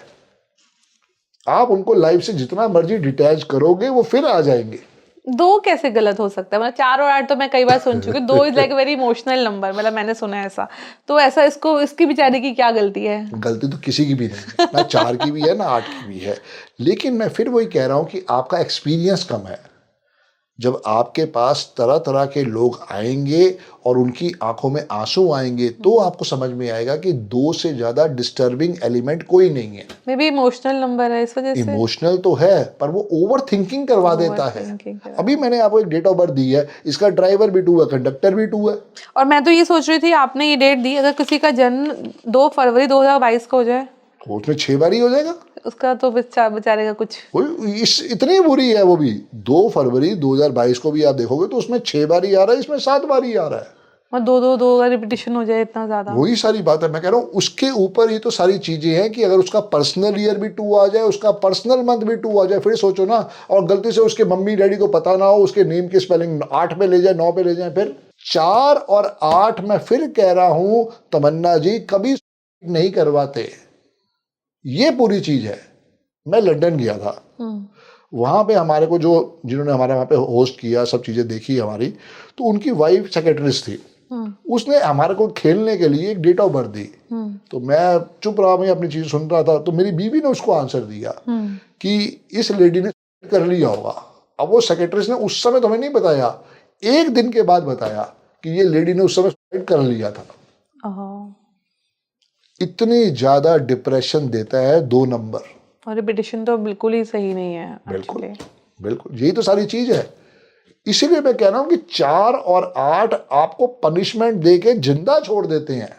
आप उनको लाइफ से जितना मर्जी डिटैच करोगे वो फिर आ जाएंगे। 2 कैसे गलत हो सकता है? मतलब 4 और 8 तो मैं कई बार सुन चुकी हूँ। 2 is like very emotional number, मतलब मैंने सुना है ऐसा। तो ऐसा इसकी बेचारे की क्या गलती है? गलती तो किसी की भी नहीं है, ना 4 की भी है ना 8 की भी है। लेकिन मैं फिर वही कह रहा हूं कि आपका एक्सपीरियंस कम है। जब आपके पास तरह तरह के लोग आएंगे और उनकी आंखों में आंसू आएंगे तो आपको समझ में आएगा कि 2 से ज्यादा डिस्टर्बिंग एलिमेंट कोई नहीं है। मे बी इमोशनल नंबर है इस वजह से। इमोशनल तो है पर वो ओवर थिंकिंग करवा देता है। अभी मैंने आपको एक डेट ऑफ बर्थ दी है, इसका ड्राइवर भी 2 है, कंडक्टर भी 2 है। और मैं तो ये सोच रही थी, आपने ये डेट दी, अगर किसी का जन्म 2 फरवरी 2022 को हो जाए तो उसमें 6 बार ही हो जाएगा। उसका तो बेचारे का कुछ इतनी बुरी है वो भी। 2 फरवरी 2022 को भी आप देखोगे तो उसमें 6 बार ही आ रहा है, इसमें 7 बार ही आ रहा है। और 2 रिपीटिशन हो जाए इतना ज्यादा। वही सारी बात है, मैं कह रहा हूँ उसके ऊपर ही तो सारी चीजें हैं कि अगर उसका पर्सनल ईयर भी 2 आ जाए, उसका पर्सनल मंथ भी 2 आ जाए, फिर सोचो ना। और गलती से उसके मम्मी डैडी को पता ना हो, उसके नेम की स्पेलिंग 8 पे ले जाए, 9 पे ले जाए, फिर 4 और 8 मैं फिर कह रहा हूं तमन्ना जी कभी नहीं करवाते। ये पूरी चीज है। मैं लंदन गया था, वहां पे हमारे को जिन्होंने हमारे वहां पे होस्ट किया, सब चीजें देखी हमारी, तो उनकी वाइफ सेक्रेटरीज थी। उसने हमारे को खेलने के लिए एक डेट ऑफ बर्थ दी। तो मैं चुप रहा, मैं अपनी चीज सुन रहा था। तो मेरी बीवी ने उसको आंसर दिया कि इस लेडी ने कर लिया होगा। अब वो सेक्रेटरीज ने उस समय तो हमें नहीं बताया, 1 दिन के बाद बताया कि ये लेडी ने उस समय कर लिया था। इतनी ज्यादा डिप्रेशन देता है 2 नंबर। और रिपीटिशन तो बिल्कुल ही सही नहीं है। बिल्कुल बिल्कुल, यही तो सारी चीज है। इसीलिए मैं कह रहा हूं कि 4 और 8 आपको पनिशमेंट देके जिंदा छोड़ देते हैं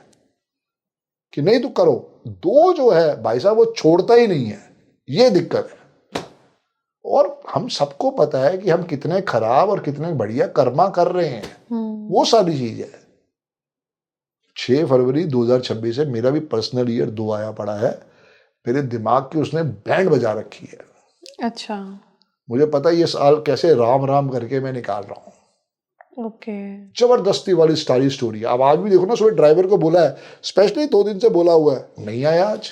कि नहीं तो करो। 2 जो है भाई साहब वो छोड़ता ही नहीं है, ये दिक्कत है। और हम सबको पता है कि हम कितने खराब और कितने बढ़िया कर्मा कर रहे हैं, वो सारी चीज है। 6 फरवरी 2026 से मेरा भी पर्सनल ईयर 2 आया पड़ा है। मेरे दिमाग की उसने बैंड बजा रखी है। अच्छा, मुझे पता है ये साल कैसे राम राम करके मैं निकाल रहा हूँ। ओके। जबरदस्ती वाली सारी स्टोरी। अब आज भी देखो ना, सुबह ड्राइवर को बोला है, स्पेशली 2 दिन से बोला हुआ है, नहीं आया आज।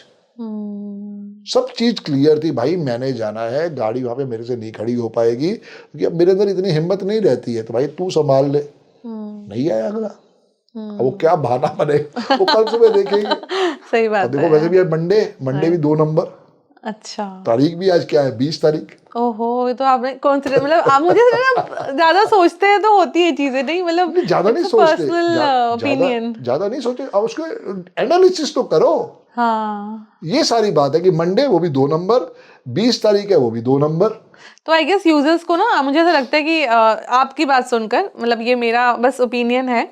सब चीज क्लियर थी भाई, मैंने जाना है, गाड़ी वहां पे मेरे से नहीं खड़ी हो पाएगी क्योंकि अब मेरे अंदर इतनी हिम्मत नहीं रहती है, तो भाई तू संभाल ले। नहीं आया अगला। अब वो क्या बहाना बने, वो कल सुबह देखेंगे। सही बात अब देखो है। वैसे भी आज मंडे भी 2 नंबर, अच्छा, तारीख भी आज क्या है 20 तारीख। ओहो, ये तो आपने कॉन्सिडर, मतलब आप मुझे ना ज्यादा सोचते हैं तो होती है चीजें, नहीं मतलब नहीं ज्यादा नहीं सोचते, पर्सनल ओपिनियन। ज्यादा नहीं सोचे, अब उसको एनालिसिस तो करो। हाँ, ये सारी बात है कि मंडे वो भी 2 नंबर, 20 तारीख है वो भी 2 नंबर। तो आई गेस यूजर्स को ना, मुझे ऐसा लगता है कि आपकी बात सुनकर, मतलब ये मेरा बस ओपिनियन है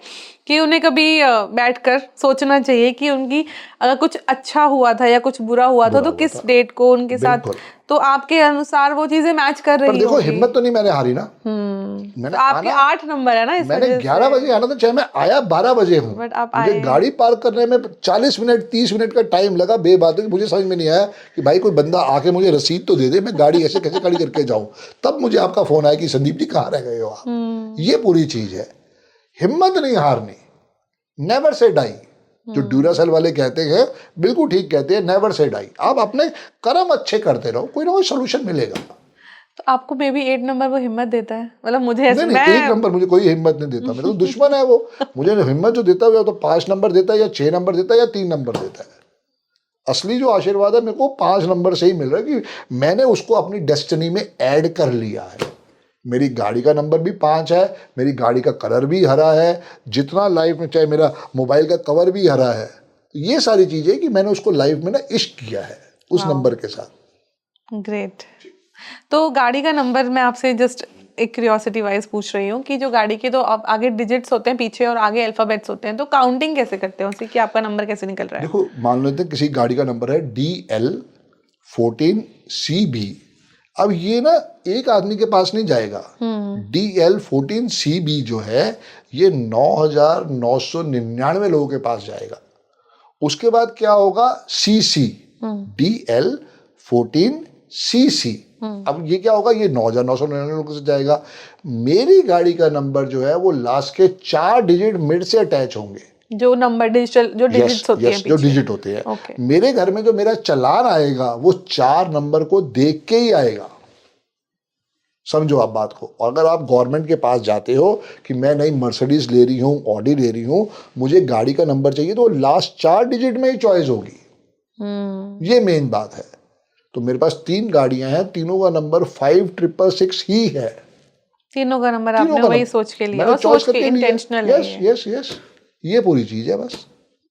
कि उन्हें कभी बैठकर सोचना चाहिए कि उनकी अगर कुछ अच्छा हुआ था या कुछ बुरा हुआ था तो किस डेट को उनके साथ, बिल्कुल। तो आपके अनुसार वो चीजें मैच कर पर रही देखो होगी। हिम्मत तो नहीं मैंने हारी ना। तो मैंने आपके आना, 8 नंबर है ना इस मैंने वजह 11 बजे आना था, चाहे मैं आया 12 बजे हूँ। बट आप मुझे आए। गाड़ी पार्क करने में 40 मिनट 30 मिनट का टाइम लगा बेबात है। मुझे समझ में नहीं आया कि भाई कोई बंदा आके मुझे रसीद तो दे दे, मैं गाड़ी ऐसे कैसे खड़ी करके जाऊं। तब मुझे आपका फोन आया कि संदीप जी कहाँ रह गए हो आप। ये पूरी चीज है, हिम्मत नहीं हारनी, नेवर से डाई। जो ड्यूरासेल वाले कहते हैं बिल्कुल ठीक कहते हैं, नेवर से डाई। आप अपने कर्म अच्छे करते रहो, कोई ना कोई सोल्यूशन मिलेगा। तो आपको मे बी 8 नंबर वो हिम्मत देता है, मतलब मुझे ऐसे, नहीं, 1 नंबर मुझे कोई हिम्मत नहीं देता, मेरा तो दुश्मन है वो। मुझे हिम्मत जो देता है तो 5 नंबर देता है या 6 नंबर देता है या 3 नंबर देता है। असली जो आशीर्वाद है मेरे को 5 नंबर से ही मिल रहा है कि मैंने उसको अपनी डेस्टिनी में ऐड कर लिया है। मेरी गाड़ी का नंबर भी 5 है, मेरी गाड़ी का कलर भी हरा है, जितना लाइफ में चाहे मेरा मोबाइल का कवर भी हरा है। तो ये सारी चीजें कि मैंने उसको लाइफ में ना इश्क किया है उस नंबर के साथ। ग्रेट। तो गाड़ी का नंबर मैं आपसे जस्ट एक क्यूरियोसिटी वाइज पूछ रही हूँ कि जो गाड़ी के तो आगे डिजिट्स होते हैं पीछे और आगे अल्फाबेट्स होते हैं, तो काउंटिंग कैसे करते हो उसकी कि आपका नंबर कैसे निकल रहा है? देखो मान लेते हैं किसी गाड़ी का नंबर है DL14CB। अब ये ना एक आदमी के पास नहीं जाएगा। DL14CB जो है ये 9,999 लोगों के पास जाएगा। उसके बाद क्या होगा, CC, DL14CC। अब ये क्या होगा, ये 9,999 लोगों से जाएगा। मेरी गाड़ी का नंबर जो है वो लास्ट के 4 डिजिट मिड से अटैच होंगे। जो नंबर डिजिटल जो डिजिट्स होती हैं जो पीछे। डिजिट होते हैं। Okay. मेरे घर में जो मेरा चालान आएगा वो 4 नंबर को देख के ही आएगा। समझो आप बात को। और अगर आप गवर्नमेंट के पास जाते हो कि मैं नई मर्सिडीज ले रही हूँ, ऑडी ले रही हूँ, मुझे गाड़ी का नंबर चाहिए, तो लास्ट 4 डिजिट में ही चॉइस होगी। ये मेन बात है। तो मेरे पास 3 गाड़ियां हैं, तीनों का नंबर 5666 ही है। तीनों का नंबर आपने वही सोच के लिया और सोच के इंटेंशनल है। यस, ये पूरी चीज है बस।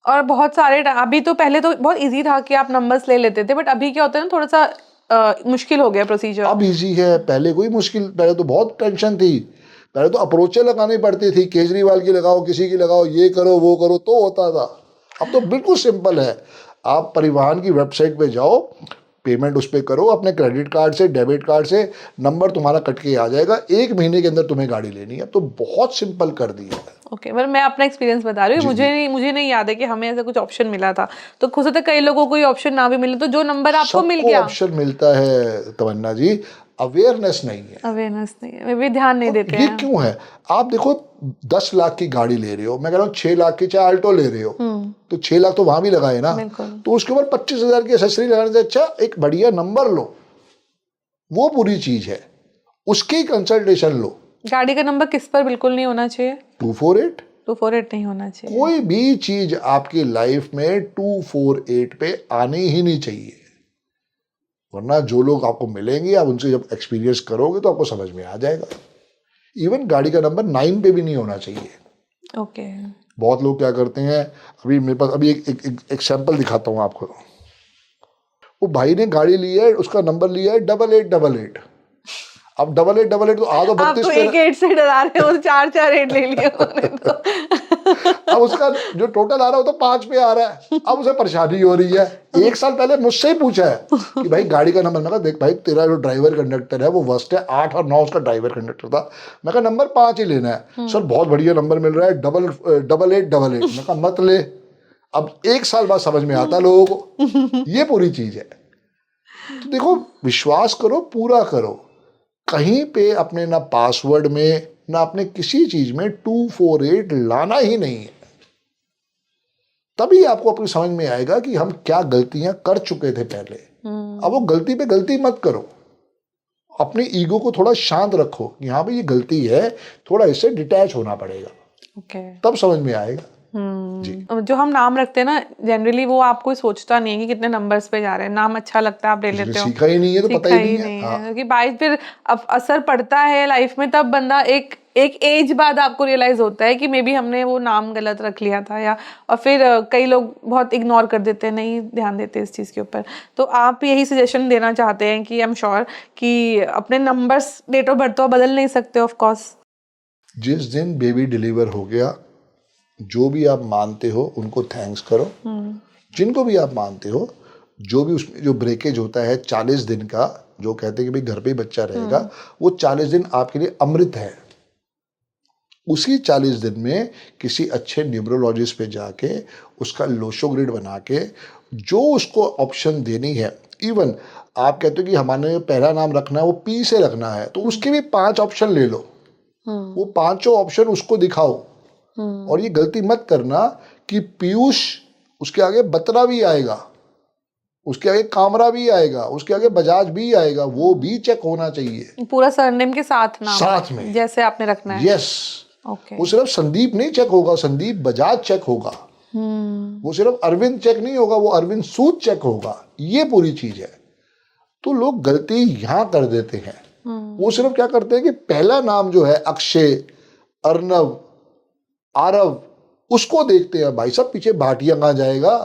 और बहुत सारे अभी तो पहले तो बहुत इजी था कि आप नंबर्स ले लेते थे, बट अभी क्या होता है ना, थोड़ा सा मुश्किल हो गया प्रोसीजर। अब इजी है, पहले कोई मुश्किल, पहले तो बहुत टेंशन थी। पहले तो अप्रोचें लगानी पड़ती थी, केजरीवाल की लगाओ, किसी की लगाओ, ये करो वो करो तो होता था। अब तो बिल्कुल सिंपल है। आप परिवहन की वेबसाइट पे जाओ, पेमेंट उस पर करो अपने क्रेडिट कार्ड से, डेबिट कार्ड से, नंबर तुम्हारा कट के आ जाएगा। 1 महीने के अंदर तुम्हें गाड़ी लेनी है। तो बहुत सिंपल कर दिया है। ओके, पर मैं अपना एक्सपीरियंस बता रही हूँ। मुझे नहीं याद है कि हमें ऐसा कुछ ऑप्शन मिला था। तो हो सकता है कई लोगों को ये ऑप्शन ना भी मिले, तो जो नंबर आपको मिल गया, ऑप्शन मिलता है तमन्ना जी, अवेयरनेस नहीं है। अवेयरनेस नहीं है, वे ध्यान नहीं देते ये हैं। क्यों है? आप देखो 10 लाख की गाड़ी ले रहे हो, मैं कह रहा हूँ 6 लाख की चाहे अल्टो ले रहे हो, तो 6 लाख तो वहां भी लगाए ना। तो उसके ऊपर 25,000 की एसेसरी लगाने से अच्छा एक बढ़िया नंबर लो। वो पूरी चीज है, उसकी कंसल्टेशन लो। गाड़ी का नंबर किस पर बिल्कुल नहीं होना चाहिए? 248 नहीं होना चाहिए। कोई भी चीज आपकी लाइफ में 248 पे आनी ही नहीं चाहिए। वरना जो लोग आपको मिलेंगे, आप उनसे जब एक्सपीरियंस करोगे तो आपको समझ में आ जाएगा। इवन गाड़ी का नंबर 9 पे भी नहीं होना चाहिए। ओके। बहुत लोग क्या करते हैं, अभी मेरे पास अभी एक सैंपल दिखाता हूँ आपको। वो भाई ने गाड़ी ली है, उसका नंबर लिया है 8888। अब 8888 तो आ तो 32 पे, 1 से डरा रहे हो, 448 ले लिया उन्होंने तो। अब उसका जो टोटल आ रहा है वो तो 5 पे आ रहा है। अब उसे परेशानी हो रही है। 1 साल पहले मुझसे ही पूछा है कि भाई गाड़ी का नंबर। मैं कहा देख भाई, तेरा जो ड्राइवर कंडक्टर है वो वर्स्ट है, 8 और 9 उसका ड्राइवर कंडक्टर था। मैं कहा नंबर 5 ही लेना है। सर बहुत बढ़िया नंबर मिल रहा है, 8888। मैं कहा मत ले। अब 1 साल बाद समझ में आता लोगों को। ये पूरी चीज है। तो देखो, विश्वास करो, पूरा करो। कहीं पे अपने ना पासवर्ड में ना अपने किसी चीज में 248 लाना ही नहीं है। तभी आपको अपनी समझ में आएगा कि हम क्या गलतियां कर चुके थे पहले। अब वो गलती पे गलती मत करो। अपनी ईगो को थोड़ा शांत रखो कि हाँ भाई ये गलती है, थोड़ा इससे डिटैच होना पड़ेगा। ओके। तब समझ में आएगा। जी। जो हम नाम रखते हैं ना जनरली, वो आप कोई सोचता नहीं है कि कितने नंबर्स पे जा रहे हैं, नाम अच्छा लगता है आप ले किसी ने लेते हो, सीखा ही नहीं है तो पता ही नहीं है। हाँ। क्योंकि बाइक फिर अब असर पड़ता है लाइफ में, तब बंदा एक एज बाद आपको रियलाइज होता है कि मे बी हमने वो नाम गलत रख लिया था, या और फिर कई लोग बहुत इग्नोर कर देते हैं, नहीं ध्यान देते इस चीज़ के ऊपर। तो आप यही सजेशन देना चाहते हैं कि आई एम श्योर कि अपने नंबर्स, डेट ऑफ बर्थ तो बदल नहीं सकते ऑफ कोर्स। जिस दिन बेबी डिलीवर हो गया, जो भी आप मानते हो उनको थैंक्स करो, जिनको भी आप मानते हो, जो भी उसमें जो ब्रेकेज होता है 40 दिन का, जो कहते हैं कि भाई घर पे ही बच्चा रहेगा, वो 40 दिन आपके लिए अमृत है। उसी 40 दिन में किसी अच्छे न्यूमरोलॉजिस्ट पे जाके उसका लोशोग्रिड बना के जो उसको ऑप्शन देनी है, इवन आप कहते हो कि हमारे पहला नाम रखना है वो पी से रखना है, तो उसके भी 5 ऑप्शन ले लो, वो 5 ऑप्शन उसको दिखाओ। और ये गलती मत करना कि पीयूष, उसके आगे बत्रा भी आएगा, उसके आगे कामरा भी आएगा, उसके आगे बजाज भी आएगा, वो भी चेक होना चाहिए पूरा सरनेम के साथ नाम, साथ में जैसे आपने रखना है। यस। ओके। वो सिर्फ संदीप नहीं चेक होगा, संदीप बजाज चेक होगा। वो सिर्फ अरविंद चेक नहीं होगा, वो अरविंद सूद चेक होगा। ये पूरी चीज है। तो लोग गलती यहाँ कर देते हैं। वो सिर्फ क्या करते हैं कि पहला नाम जो है अक्षय, अर्नव, आरव, उसको देखते हैं। भाई साहब पीछे भाटिया कहाँ जाएगा।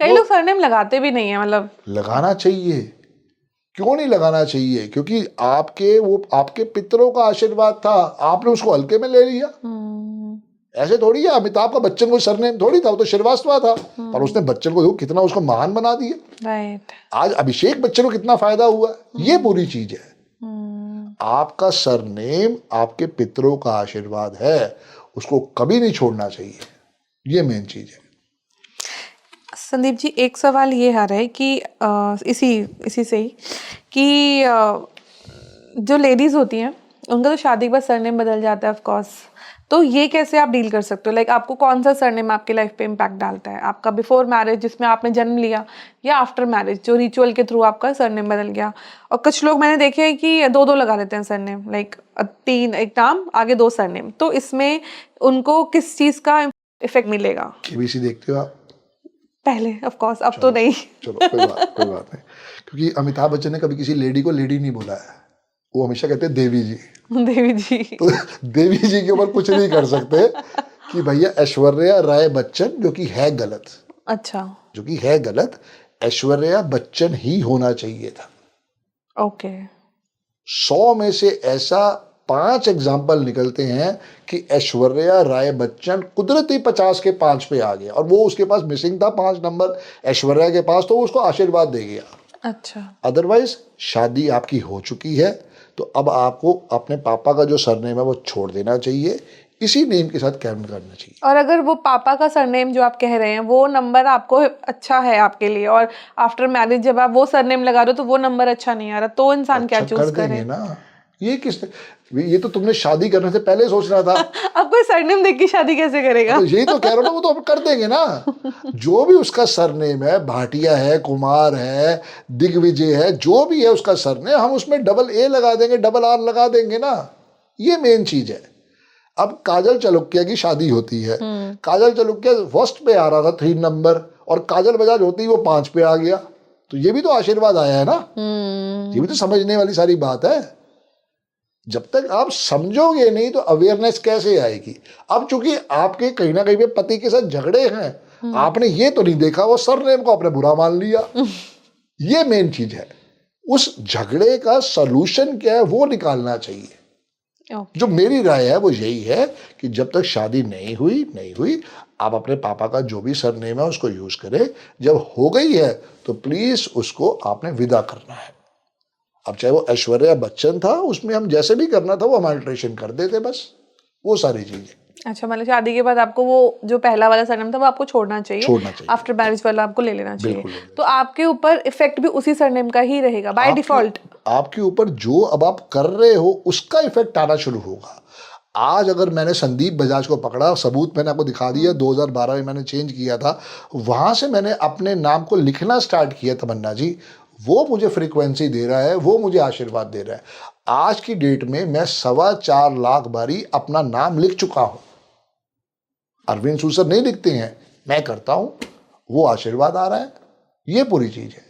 कई लोग सरनेम लगाते भी नहीं है, मतलब लगाना चाहिए। क्यों नहीं लगाना चाहिए? क्योंकि आपके पितरों का आशीर्वाद था, आपने उसको हल्के में ले लिया। ऐसे थोड़ी है, अमिताभ का बच्चन को सरनेम थोड़ी था, वो तो श्रीवास्तव था, पर उसने बच्चन को देखो कितना उसको महान बना दिया। राइट। आज अभिषेक बच्चन को कितना फायदा हुआ। ये पूरी चीज है। आपका सरनेम आपके पितरों का आशीर्वाद है, उसको कभी नहीं छोड़ना चाहिए। ये मेन चीज है। संदीप जी, एक सवाल ये आ रहा है कि इसी से ही कि जो लेडीज होती हैं उनका तो शादी के बाद सरनेम बदल जाता है ऑफ कोर्स, तो ये कैसे आप डील कर सकते हो? लाइक आपको कौन सा सरनेम आपके लाइफ पे इम्पैक्ट डालता है? आपका बिफोर मैरिज जिसमें आपने जन्म लिया, या आफ्टर मैरिज जो रिचुअल के थ्रू आपका सरनेम बदल गया? और कुछ लोग मैंने देखे हैं कि 2-2 लगा लेते हैं सरनेम, लाइक 3 एक नाम आगे 2 सरनेम, तो इसमें उनको किस चीज़ का इफेक्ट मिलेगा? केबीसी देखते हो आप? पहले ऑफ कोर्स, अब तो नहीं। चलो कोई बात नहीं। क्योंकि अमिताभ बच्चन ने कभी किसी लेडी को लेडी नहीं बोला है, वो हमेशा कहते हैं देवी जी। देवी जी। तो देवी जी के ऊपर कुछ नहीं कर सकते कि भैया ऐश्वर्या राय बच्चन, जो कि है गलत। अच्छा। जो कि है गलत, ऐश्वर्या बच्चन ही होना चाहिए था। ओके। 100 में से ऐसा 5 एग्जाम्पल निकलते हैं कि ऐश्वर्या राय बच्चन कुदरती 50 के 5 पे आ गया, और वो उसके पास मिसिंग था 5 नंबर ऐश्वर्या के पास, तो उसको आशीर्वाद दे गया। अच्छा। अदरवाइज शादी आपकी हो चुकी है, तो अब आपको अपने पापा का जो सरनेम है वो छोड़ देना चाहिए, इसी नेम के साथ कैरी करना चाहिए। और अगर वो पापा का सरनेम जो आप कह रहे हैं वो नंबर आपको अच्छा है आपके लिए, और आफ्टर मैरिज जब आप वो सरनेम लगा रहे हो तो वो नंबर अच्छा नहीं आ रहा, तो इंसान क्या चूज करे? ना ये तो तुमने शादी करने से पहले सोचना था। अब कोई सरनेम देख के शादी कैसे करेगा? तो यही तो कह रहा हूँ ना, वो तो अब कर देंगे ना। जो भी उसका सरनेम है, भाटिया है, कुमार है, दिग्विजय है, जो भी है उसका सरनेम, हम उसमें डबल ए लगा देंगे, डबल आर लगा देंगे ना। ये मेन चीज है। अब काजल चालुक्या की शादी होती है, काजल चालुक्या फर्स्ट पे आ रहा था 3 नंबर, और काजल बजाज होती वो 5 पे आ गया, तो ये भी तो आशीर्वाद आया है ना। ये भी तो समझने वाली सारी बात है। जब तक आप समझोगे नहीं तो अवेयरनेस कैसे आएगी? अब चूंकि आपके कहीं ना कहीं पे पति के साथ झगड़े हैं, आपने ये तो नहीं देखा वो सरनेम को आपने बुरा मान लिया। ये मेन चीज है। उस झगड़े का सलूशन क्या है वो निकालना चाहिए। जो मेरी राय है वो यही है कि जब तक शादी नहीं हुई आप अपने पापा का जो भी सरनेम है उसको यूज करें। जब हो गई है तो प्लीज उसको आपने विदा करना है। अब चाहे वो ऐश्वर्या बच्चन था, उसमें हम जैसे भी करना था वो हम अल्ट्रेशन कर देते, बस वो सारी चीजें। अच्छा, मतलब शादी के बाद आपको वो जो पहला वाला सरनेम था वो आपको छोड़ना चाहिए, आफ्टर मैरिज वाला आपको ले लेना चाहिए। तो आपके ऊपर इफेक्ट भी उसी सरनेम का ही रहेगा बाय डिफॉल्ट। आपके ऊपर जो अब आप कर रहे हो उसका इफेक्ट आना शुरू होगा। आज अगर मैंने संदीप बजाज को पकड़ा, सबूत मैंने आपको दिखा दिया, 2012 में मैंने चेंज किया था, वहां से मैंने अपने नाम को लिखना स्टार्ट किया, तमन्ना जी, वो मुझे फ्रीक्वेंसी दे रहा है, वो मुझे आशीर्वाद दे रहा है। आज की डेट में मैं 4.25 लाख बारी अपना नाम लिख चुका हूं। अरविंद सूसर नहीं लिखते हैं, मैं करता हूँ, वो आशीर्वाद आ रहा है, ये पूरी चीज है।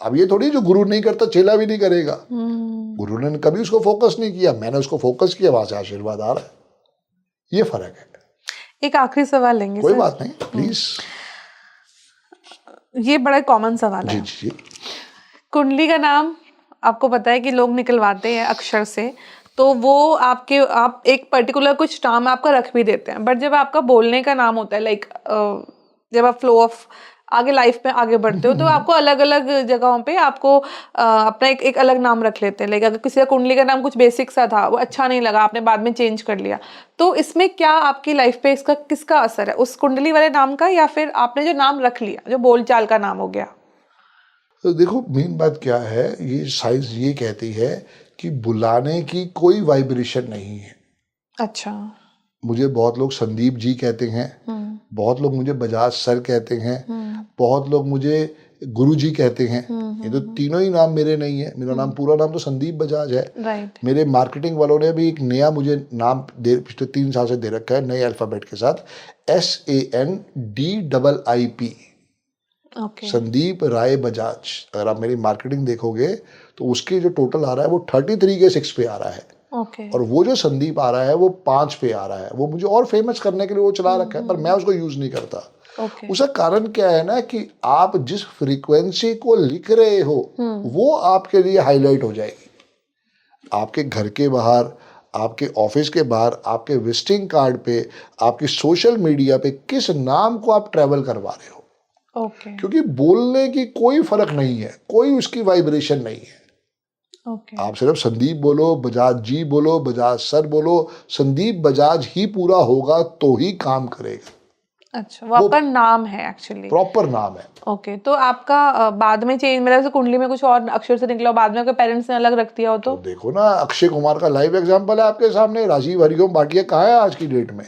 अब ये थोड़ी जो गुरु नहीं करता चेला भी नहीं करेगा, गुरु ने कभी उसको फोकस नहीं किया, मैंने उसको फोकस किया, वहां से आशीर्वाद आ रहा है, ये फर्क है। एक आखिरी सवाल लेंगे कोई सर। बात नहीं, प्लीज। ये बड़ा कॉमन सवाल है। जी जी। कुंडली का नाम आपको पता है कि लोग निकलवाते हैं अक्षर से, तो वो आप एक पर्टिकुलर कुछ नाम आपका रख भी देते हैं, बट जब आपका बोलने का नाम होता है, लाइक जब आप फ्लो ऑफ आगे लाइफ में आगे बढ़ते हो, तो आपको अलग अलग जगहों पे आपको अपना एक अलग नाम रख लेते हैं। लाइक अगर किसी का कुंडली का नाम कुछ बेसिक सा था, वो अच्छा नहीं लगा, आपने बाद में चेंज कर लिया, तो इसमें क्या आपकी लाइफ पे इसका किसका असर है, उस कुंडली वाले नाम का या फिर आपने जो नाम रख लिया, जो बोलचाल का नाम हो गया? तो देखो मेन बात क्या है, ये साइंस ये कहती है कि बुलाने की कोई वाइब्रेशन नहीं है। अच्छा। मुझे बहुत लोग संदीप जी कहते हैं, बहुत लोग मुझे बजाज सर कहते हैं, बहुत लोग मुझे गुरु जी कहते हैं। ये तो तीनों ही नाम मेरे नहीं है, मेरा नाम पूरा नाम तो संदीप बजाज है। राइट। मेरे मार्केटिंग वालों ने भी एक नया मुझे नाम पिछले 3 साल से दे रखा है, नए अल्फाबेट के साथ, SANDIIP, संदीप राय बजाज। अगर आप मेरी मार्केटिंग देखोगे तो उसके जो टोटल आ रहा है वो 33 के 6 पे आ रहा है। और वो जो संदीप आ रहा है वो 5 पे आ रहा है। वो मुझे और फेमस करने के लिए वो चला रखा है, पर मैं उसको यूज नहीं करता। उसका कारण क्या है ना, कि आप जिस फ्रीक्वेंसी को लिख रहे हो वो आपके लिए हाईलाइट हो जाएगी। आपके घर के बाहर, आपके ऑफिस के बाहर, आपके विजिटिंग कार्ड पे, आपकी सोशल मीडिया पे किस नाम को आप ट्रेवल करवा रहे हो। क्योंकि बोलने की कोई फर्क नहीं है, कोई उसकी वाइब्रेशन नहीं है। आप सिर्फ संदीप बोलो, बजाज जी बोलो, बजाज सर बोलो, संदीप बजाज ही पूरा होगा तो ही काम करेगा। अच्छा, वो आपका नाम है एक्चुअली, प्रॉपर नाम है। ओके। तो आपका बाद में चेंज, मतलब जैसे कुंडली में कुछ और अक्षर से निकला, बाद में आपके पेरेंट्स ने अलग रख दिया हो तो देखो ना, अक्षय कुमार का लाइव एग्जांपल है आपके सामने, राजीव हरिओम भाटिया कहाँ है आज की डेट में।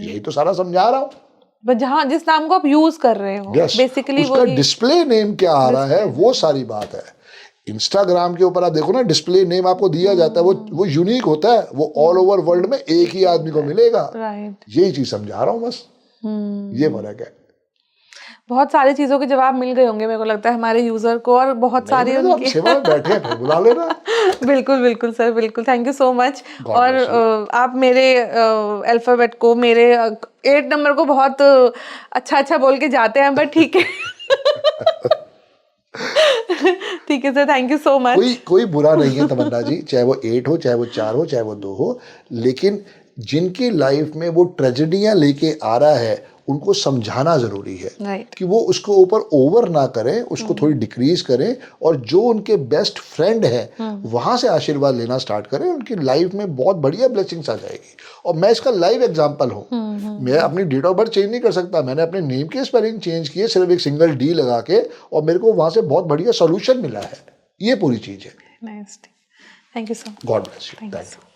यही तो सारा समझा रहा हूँ। जहाँ जिस नाम को आप यूज कर रहे हो, बेसिकली उसका डिस्प्ले नेम क्या आ रहा है, वो सारी बात है। इंस्टाग्राम के ऊपर आप देखो ना, डिस्प्ले नेम आपको दिया जाता है, वो यूनिक होता है, वो ऑल ओवर वर्ल्ड में एक ही आदमी को मिलेगा। यही चीज समझा रहा हूँ बस, ये फर्क है। बहुत सारी चीजों के जवाब मिल गए होंगे मेरे को लगता है हमारे यूजर को, और बहुत सारी उनकी सेवा में बैठे हैं, बुला लेना। बिल्कुल बिल्कुल सर, बिल्कुल, थैंक यू सो मच। और आप मेरे अल्फाबेट को, मेरे 8 नंबर को बहुत अच्छा बोल के जाते हैं, बट ठीक है। ठीक है sir, thank you so much. कोई बुरा नहीं है तमन्ना जी, चाहे वो 8 हो, चाहे वो 4 हो, चाहे वो 2 हो, लेकिन जिनकी लाइफ में वो ट्रेजेडियां लेके आ रहा है उनको समझाना जरूरी है कि वो उसको ऊपर ओवर ना करें, उसको थोड़ी डिक्रीज करें, और जो उनके बेस्ट फ्रेंड है वहां से आशीर्वाद लेना स्टार्ट करें। उनकी लाइफ में बहुत बढ़िया ब्लेसिंग्स आ जाएगी। और मैं इसका लाइव एग्जांपल हूँ। मैं अपनी डेट ऑफ बर्थ चेंज नहीं कर सकता, मैंने अपने नेम के स्पेलिंग चेंज किए सिर्फ एक सिंगल डी लगा के, और मेरे को वहां से बहुत बढ़िया सोल्यूशन मिला है। ये पूरी चीज है। Thank you sir. God bless you. Thank you.